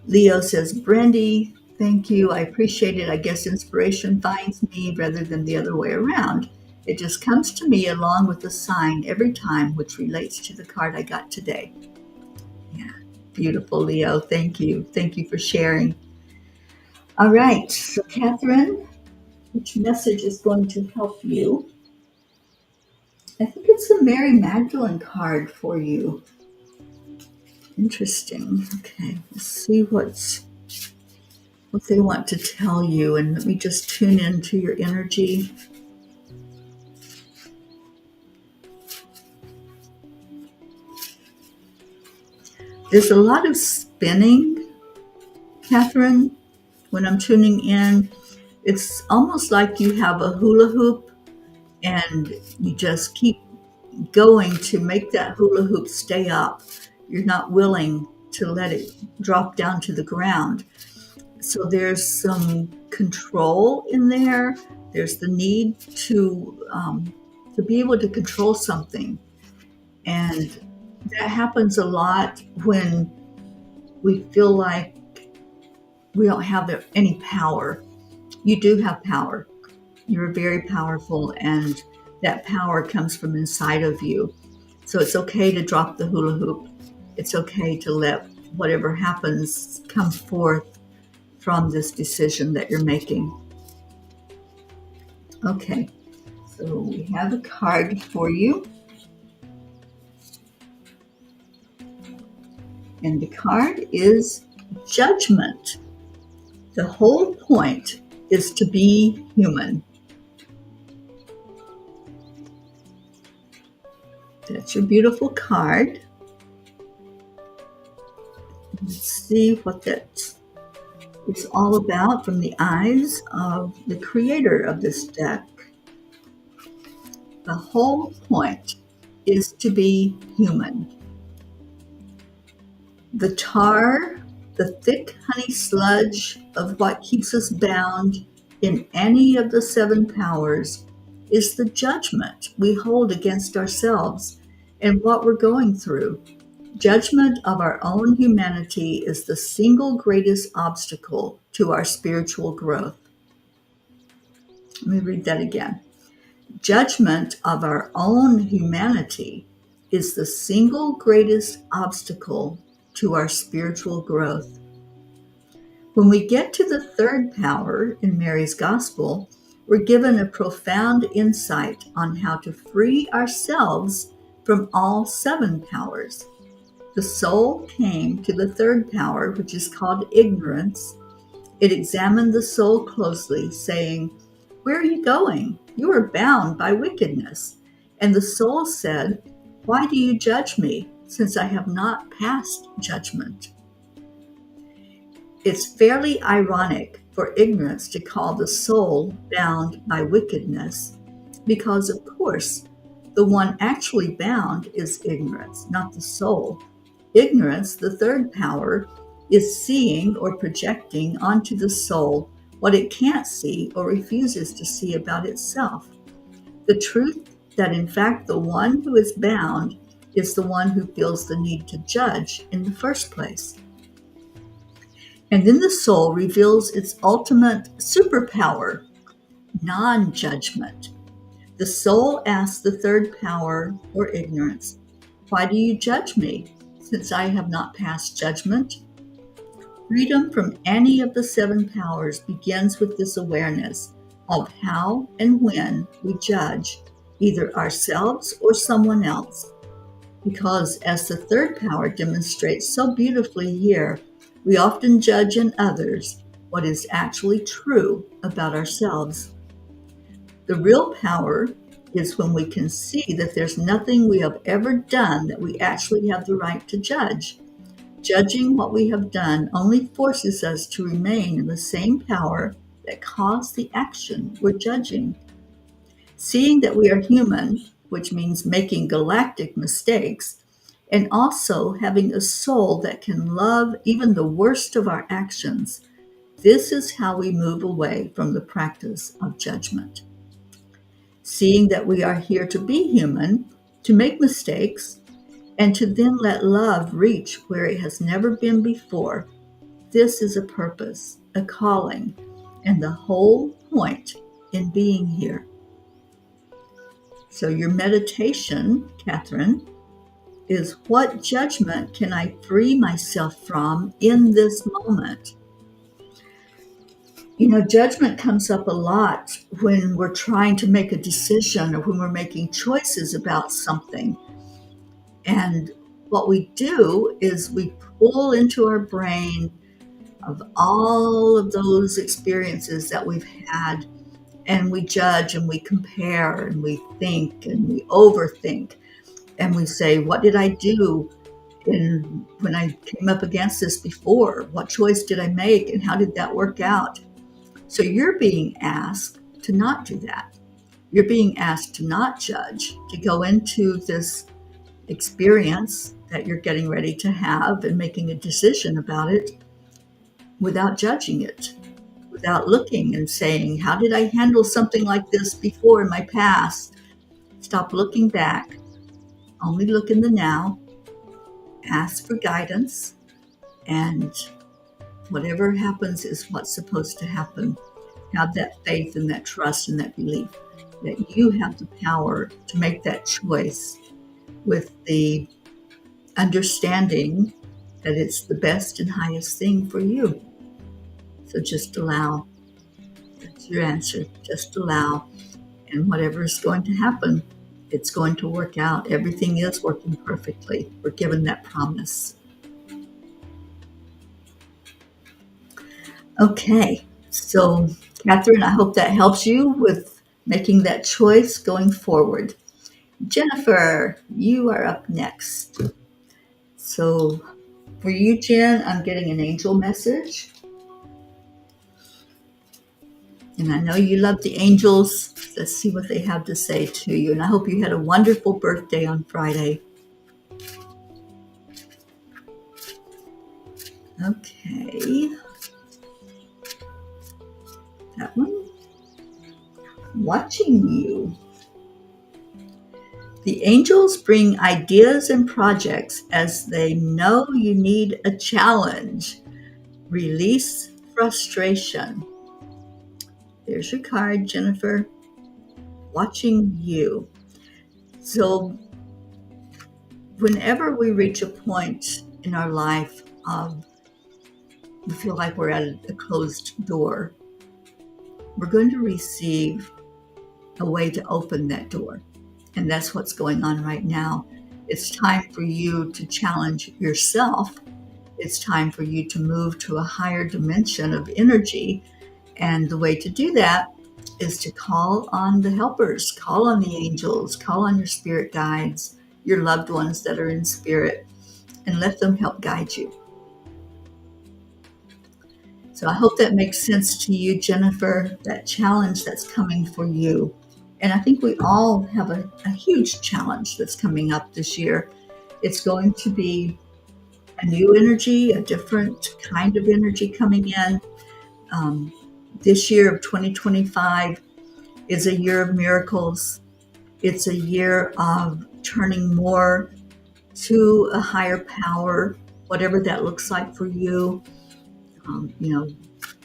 A: Leo says, Brandy, thank you. I appreciate it. I guess inspiration finds me rather than the other way around. It just comes to me along with a sign every time, which relates to the card I got today. Yeah, beautiful, Leo. Thank you. Thank you for sharing. All right. So, Catherine, which message is going to help you? I think it's the Mary Magdalene card for you. Interesting. Okay, let's see what they want to tell you, and let me just tune into your energy. There's a lot of spinning, Catherine, when I'm tuning in. It's almost like you have a hula hoop and you just keep going to make that hula hoop stay up. You're not willing to let it drop down to the ground. So there's some control in there, There's the need to be able to control something. And that happens a lot when we feel like we don't have any power. You do have power. You're very powerful, and that power comes from inside of you. So it's okay to drop the hula hoop. It's okay to let whatever happens come forth from this decision that you're making. Okay, so we have a card for you. And the card is judgment. The whole point is to be human. That's your beautiful card. Let's see what that is all about from the eyes of the creator of this deck. The whole point is to be human. The tar, the thick honey sludge of what keeps us bound in any of the 7 powers, is the judgment we hold against ourselves and what we're going through. Judgment of our own humanity is the single greatest obstacle to our spiritual growth. Let me read that again. Judgment of our own humanity is the single greatest obstacle to our spiritual growth. When we get to the 3rd power in Mary's Gospel, we're given a profound insight on how to free ourselves from all 7 powers. The soul came to the 3rd power, which is called ignorance. It examined the soul closely, saying, "Where are you going? You are bound by wickedness." And the soul said, "Why do you judge me, since I have not passed judgment?" It's fairly ironic for ignorance to call the soul bound by wickedness, because of course, the one actually bound is ignorance, not the soul. Ignorance, the 3rd power, is seeing or projecting onto the soul what it can't see or refuses to see about itself. The truth that in fact the one who is bound is the one who feels the need to judge in the first place. And then the soul reveals its ultimate superpower, non-judgment. The soul asks the 3rd power, or ignorance, "Why do you judge me, since I have not passed judgment?" Freedom from any of the 7 powers begins with this awareness of how and when we judge either ourselves or someone else. Because as the 3rd power demonstrates so beautifully here, we often judge in others what is actually true about ourselves. The real power is when we can see that there's nothing we have ever done that we actually have the right to judge. Judging what we have done only forces us to remain in the same power that caused the action we're judging. Seeing that we are human, which means making galactic mistakes, and also having a soul that can love even the worst of our actions, this is how we move away from the practice of judgment. Seeing that we are here to be human, to make mistakes, and to then let love reach where it has never been before, this is a purpose, a calling, and the whole point in being here. So your meditation, Catherine, is what judgment can I free myself from in this moment? You know, judgment comes up a lot when we're trying to make a decision or when we're making choices about something. And what we do is we pull into our brain of all of those experiences that we've had, and we judge and we compare and we think and we overthink. And we say, what did I do when I came up against this before? What choice did I make and how did that work out? So you're being asked to not do that. You're being asked to not judge, to go into this experience that you're getting ready to have and making a decision about it without judging it, without looking and saying, how did I handle something like this before in my past? Stop looking back. Only look in the now. Ask for guidance. And whatever happens is what's supposed to happen. Have that faith and that trust and that belief that you have the power to make that choice with the understanding that it's the best and highest thing for you. So just allow. That's your answer. Just allow. And whatever is going to happen, it's going to work out. Everything is working perfectly. We're given that promise. Okay. So, Catherine, I hope that helps you with making that choice going forward. Jennifer, you are up next. So, for you, Jen, I'm getting an angel message. And I know you love the angels. Let's see what they have to say to you. And I hope you had a wonderful birthday on Friday. Okay. That one. Watching you. The angels bring ideas and projects as they know you need a challenge. Release frustration. There's your card, Jennifer. Watching you. So whenever we reach a point in our life of we feel like we're at a closed door, we're going to receive a way to open that door. And that's what's going on right now. It's time for you to challenge yourself. It's time for you to move to a higher dimension of energy. And the way to do that is to call on the helpers, call on the angels, call on your spirit guides, your loved ones that are in spirit, and let them help guide you. So I hope that makes sense to you, Jennifer, that challenge that's coming for you. And I think we all have a huge challenge that's coming up this year. It's going to be a new energy, a different kind of energy coming in. This year of 2025 is a year of miracles. It's a year of turning more to a higher power, whatever that looks like for you.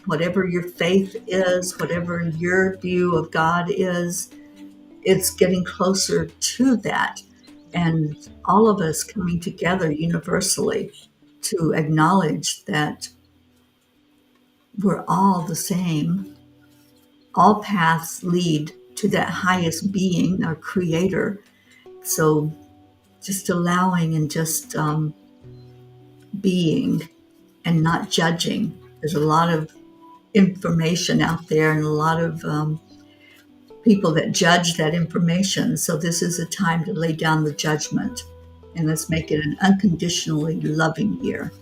A: Whatever your faith is, whatever your view of God is, it's getting closer to that. And all of us coming together universally to acknowledge that we're all the same. All paths lead to that highest being, our creator. So just allowing and just being and not judging. There's a lot of information out there and a lot of people that judge that information. So this is a time to lay down the judgment and let's make it an unconditionally loving year.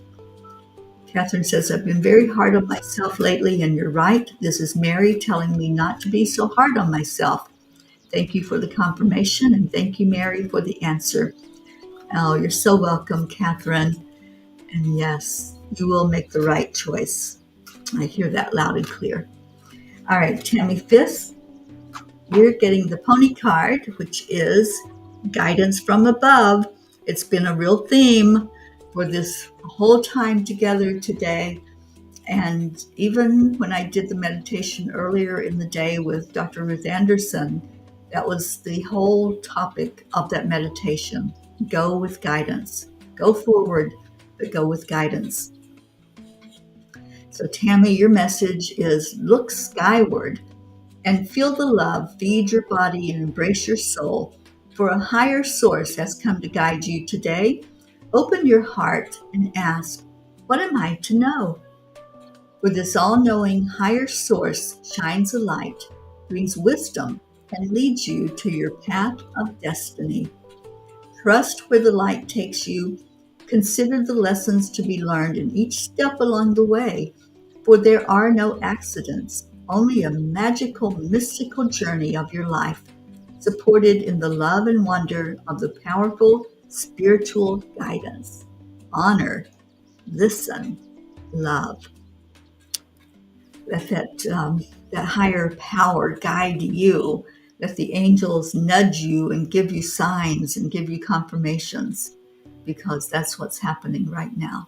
A: Catherine says, I've been very hard on myself lately, and you're right. This is Mary telling me not to be so hard on myself. Thank you for the confirmation, and thank you, Mary, for the answer. Oh, you're so welcome, Catherine. And yes, you will make the right choice. I hear that loud and clear. All right, Tammy Fisk, you're getting the pony card, which is guidance from above. It's been a real theme for this whole time together today. And even when I did the meditation earlier in the day with Dr. Ruth Anderson, that was the whole topic of that meditation. Go with guidance. Go forward, but go with guidance. So Tammy, your message is look skyward and feel the love, feed your body and embrace your soul. For a higher source has come to guide you today. Open your heart and ask, what am I to know? For this all-knowing higher source shines a light, brings wisdom, and leads you to your path of destiny. Trust where the light takes you. Consider the lessons to be learned in each step along the way, for there are no accidents, only a magical, mystical journey of your life, supported in the love and wonder of the powerful spiritual guidance. Honor, listen, love. that higher power guide you, that the angels nudge you and give you signs and give you confirmations, because that's what's happening right now.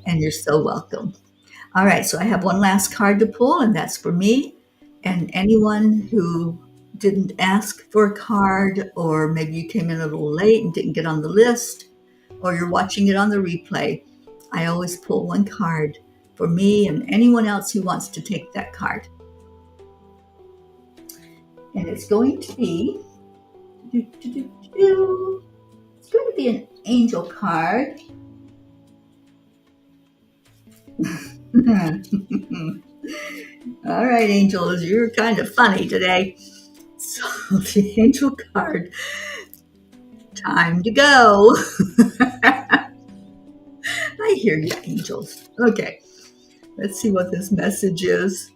A: And you're so welcome. All right, so I have one last card to pull, and that's for me. And anyone who didn't ask for a card, or maybe you came in a little late and didn't get on the list, or you're watching it on the replay, I always pull one card for me and anyone else who wants to take that card. And it's going to be, it's going to be an angel card. All right, angels, you're kind of funny today. So the angel card, time to go. I hear you, angels. Okay, let's see what this message is.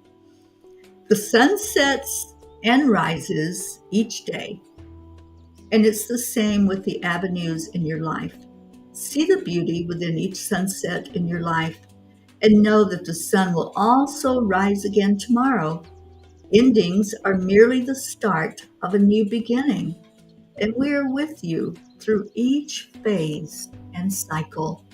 A: The sun sets and rises each day, and it's the same with the avenues in your life. See the beauty within each sunset in your life, and know that the sun will also rise again tomorrow. Endings are merely the start of a new beginning, and we are with you through each phase and cycle.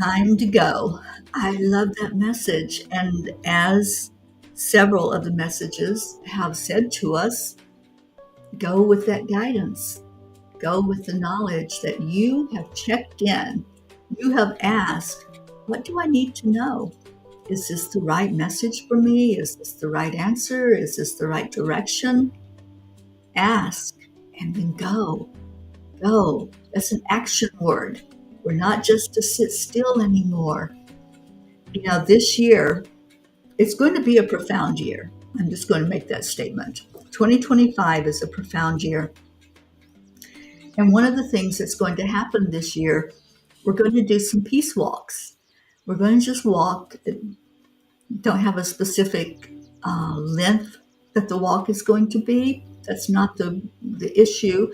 A: Time to go. I love that message. And as several of the messages have said to us, go with that guidance. Go with the knowledge that you have checked in. You have asked, what do I need to know? Is this the right message for me? Is this the right answer? Is this the right direction? Ask and then go. Go. That's an action word. We're not just to sit still anymore. You know, this year, it's going to be a profound year. I'm just going to make that statement. 2025 is a profound year. And one of the things that's going to happen this year, we're going to do some peace walks. We're going to just walk. Don't have a specific length that the walk is going to be. That's not the issue.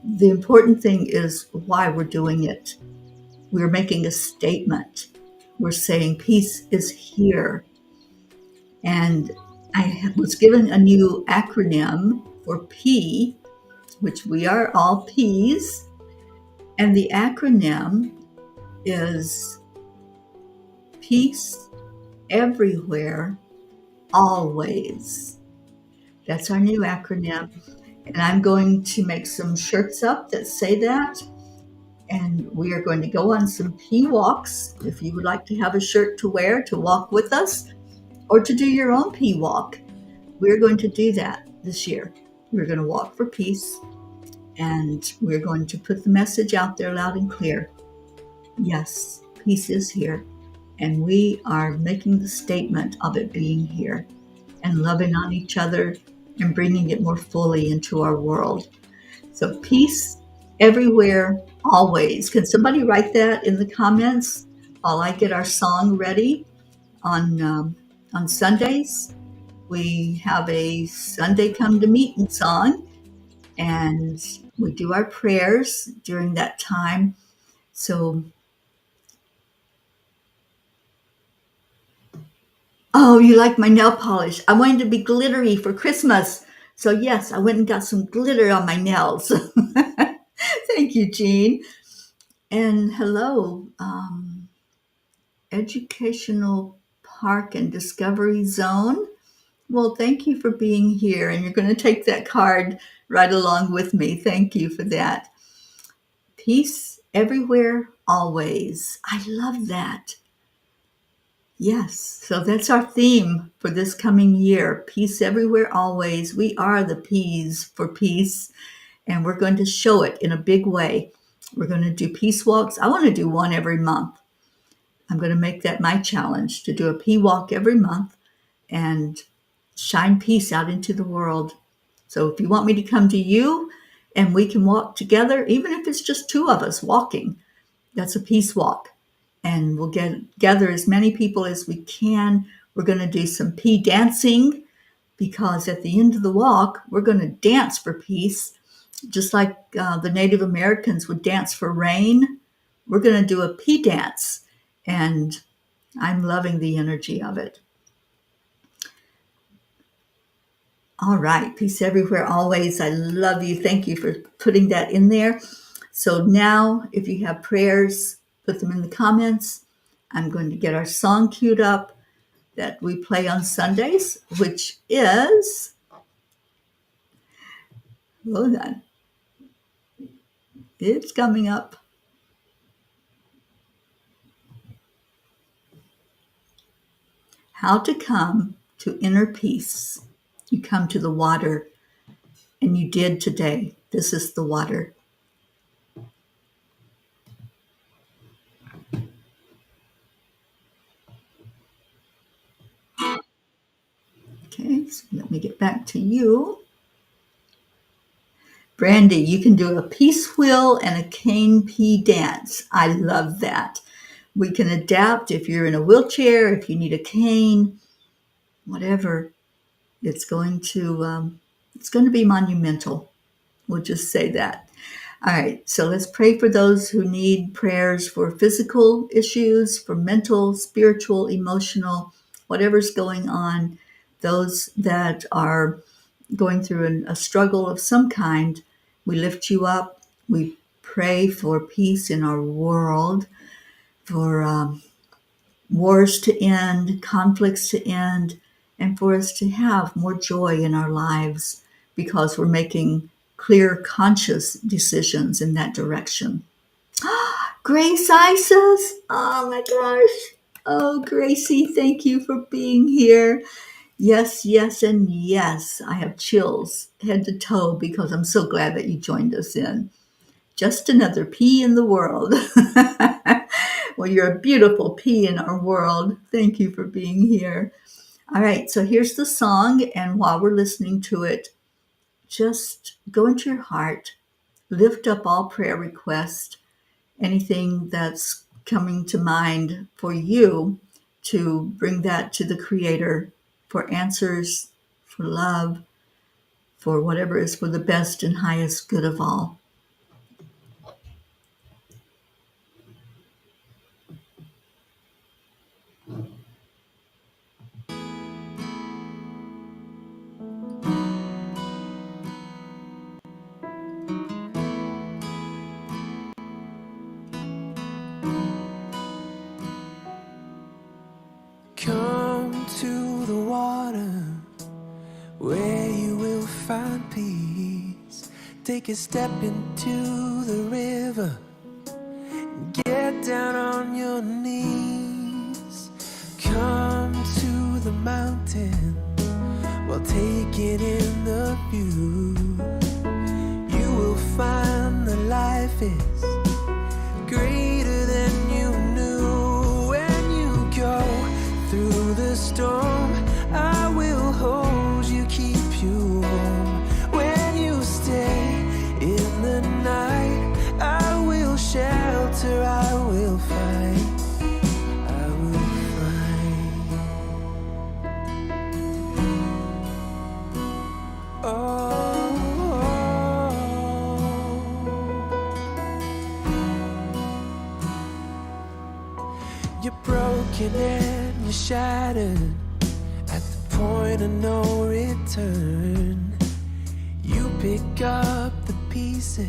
A: The important thing is why we're doing it. We're making a statement. We're saying peace is here. And I was given a new acronym for P, which we are all P's. And the acronym is peace everywhere, always. That's our new acronym. And I'm going to make some shirts up that say that. And we are going to go on some P walks. If you would like to have a shirt to wear to walk with us or to do your own P walk, we're going to do that this year. We're going to walk for peace, and we're going to put the message out there loud and clear. Yes, peace is here, and we are making the statement of it being here and loving on each other and bringing it more fully into our world. So peace everywhere, always. Can somebody write that in the comments while I get our song ready on Sundays? We have a Sunday Come to Meeting song, and we do our prayers during that time. So, oh, you like my nail polish? I wanted to be glittery for Christmas. So yes, I went and got some glitter on my nails. Thank you, Jean. And hello, Educational Park and Discovery Zone. Well, thank you for being here, and you're going to take that card right along with me. Thank you for that. Peace everywhere, always. I love that. Yes, so that's our theme for this coming year. Peace everywhere, always. We are the P's for peace, and we're going to show it in a big way. We're going to do peace walks. I want to do one every month. I'm going to make that my challenge, to do a P walk every month and shine peace out into the world. So if you want me to come to you and we can walk together, even if it's just two of us walking, that's a peace walk. And we'll gather as many people as we can. We're going to do some P dancing, because at the end of the walk, we're going to dance for peace. Just like the Native Americans would dance for rain, we're going to do a P dance. And I'm loving the energy of it. All right. Peace everywhere, always. I love you. Thank you for putting that in there. So now, if you have prayers, put them in the comments. I'm going to get our song queued up that we play on Sundays, which is, hold on, it's coming up. How to come to inner peace. You come to the water, and you did today. This is the water. Okay, so let me get back to you. Brandy, you can do a peace wheel and a cane pea dance. I love that. We can adapt if you're in a wheelchair, if you need a cane, whatever. It's going to be monumental. We'll just say that. All right, so let's pray for those who need prayers for physical issues, for mental, spiritual, emotional, whatever's going on. Those that are going through a struggle of some kind, we lift you up. We pray for peace in our world, for wars to end, conflicts to end, and for us to have more joy in our lives because we're making clear, conscious decisions in that direction. Grace Isis! Oh my gosh! Oh, Gracie, thank you for being here. Yes, yes, and yes. I have chills head to toe because I'm so glad that you joined us in. Just another pea in the world. Well, you're a beautiful pea in our world. Thank you for being here. All right, so here's the song, and while we're listening to it, just go into your heart, lift up all prayer requests, anything that's coming to mind for you, to bring that to the Creator for answers, for love, for whatever is for the best and highest good of all.
B: Come to the water where you will find peace. Take a step into the river. Get down on your knees. Come to the mountain while taking in the view. You will find that life is greater than you knew. When you go through the storm, I will hold you, keep you warm. When you stay in the night, I will shelter, I will fight, I will fight. Oh, you're broken and you're shattered at the point of no return. You pick up the pieces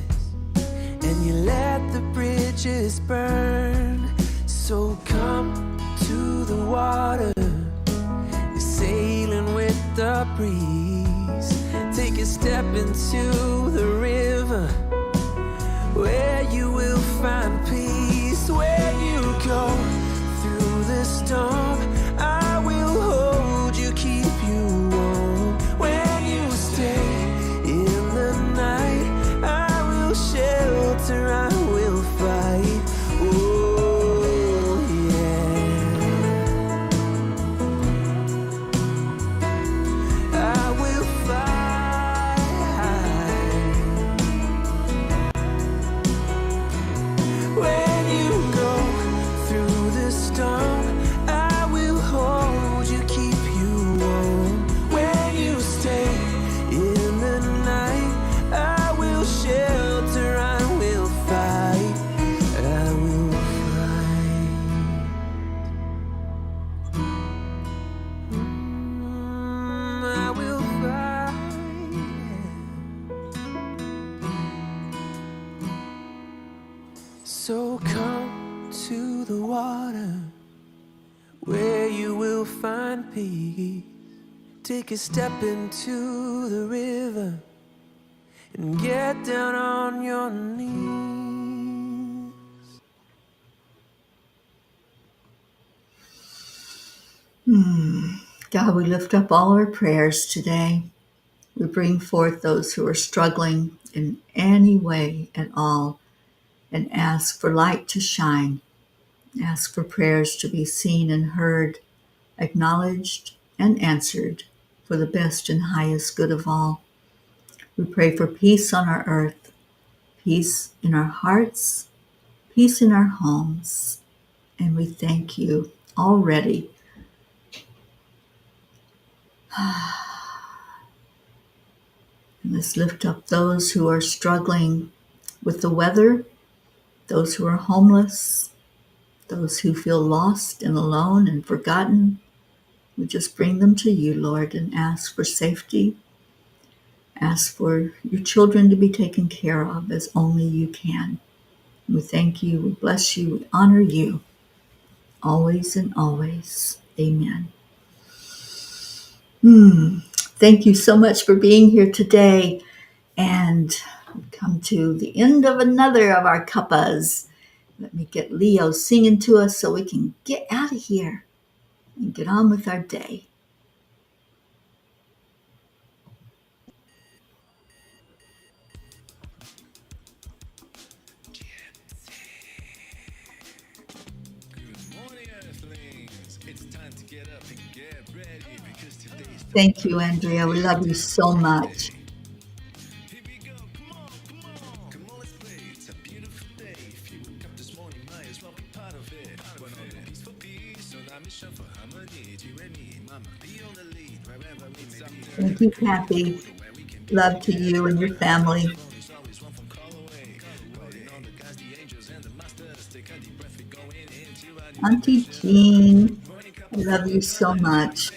B: and you let the bridges burn. So come to the water, you're sailing with the breeze. Take a step into the river where you will find peace. When you go through the storm, I will hold you, keep you warm. When you stay in the night, I will shelter, I will fight. Oh yeah, I will fight. So come to the water where you will find peace. Take a step into the river and get down on your knees.
A: God, we lift up all our prayers today. We bring forth those who are struggling in any way at all and ask for light to shine. Ask for prayers to be seen and heard, acknowledged and answered for the best and highest good of all. We pray for peace on our earth, peace in our hearts, peace in our homes. And we thank you already. And let's lift up those who are struggling with the weather, those who are homeless, those who feel lost and alone and forgotten. We just bring them to you, Lord, and ask for safety. Ask for your children to be taken care of as only you can. We thank you, we bless you, we honor you, always and always. Amen. Thank you so much for being here today. And we've come to the end of another of our cuppas. Let me get Leo singing to us so we can get out of here and get on with our day. Thank you, Andrea. We love you so much. Thank you, Kathy. Love to you and your family. Auntie Jean, I love you so much.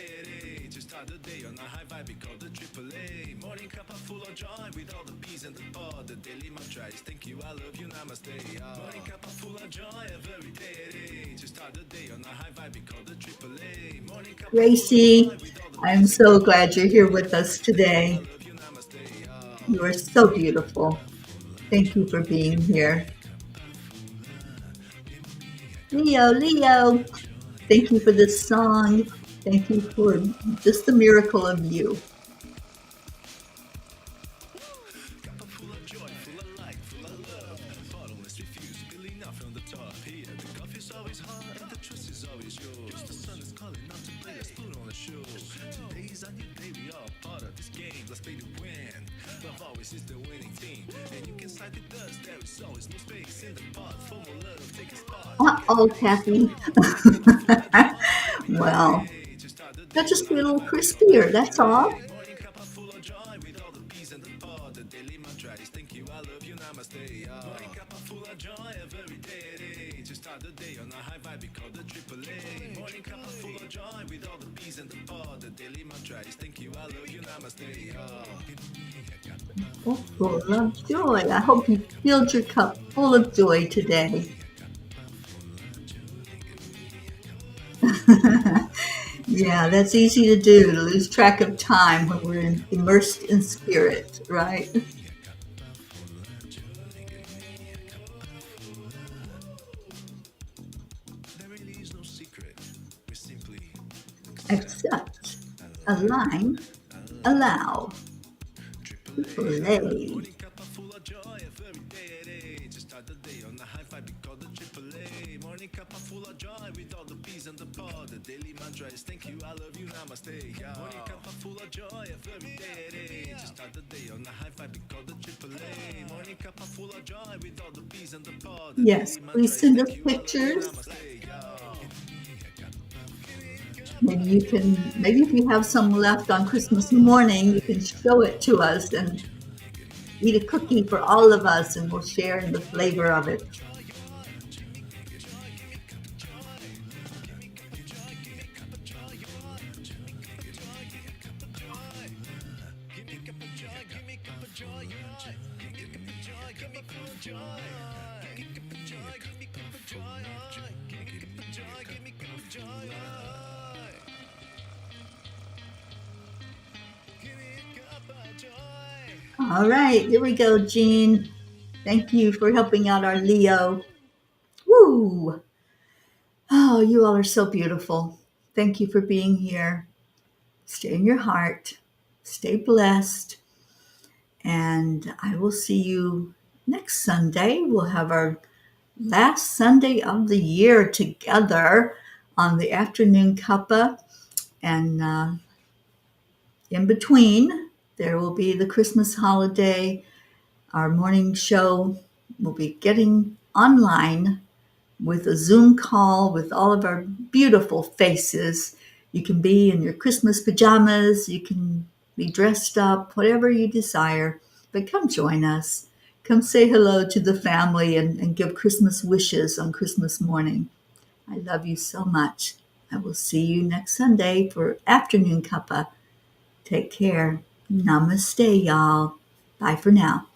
A: Gracie, I'm so glad you're here with us today. You are so beautiful. Thank you for being here. Leo, thank you for this song. Thank you for just the miracle of you. Uh-oh, Kathy. Well, they'll just be a little crispier, that's all. Oh, full of joy. I hope you filled your cup full of joy today. Yeah, that's easy to do, to lose track of time when we're immersed in spirit, right? Accept, align, allow, play. Yes, please send us pictures. Maybe if you have some left on Christmas morning, you can show it to us and eat a cookie for all of us, and we'll share in the flavor of it. All right, here we go, Jean. Thank you for helping out our Leo. Woo! Oh, you all are so beautiful. Thank you for being here. Stay in your heart. Stay blessed. And I will see you next Sunday. We'll have our last Sunday of the year together on the afternoon cuppa. And in between, there will be the Christmas holiday. Our morning show will be getting online with a Zoom call with all of our beautiful faces. You can be in your Christmas pajamas, you can be dressed up, whatever you desire. But come join us. Come say hello to the family and give Christmas wishes on Christmas morning. I love you so much. I will see you next Sunday for Afternoon Cuppa. Take care. Namaste, y'all. Bye for now.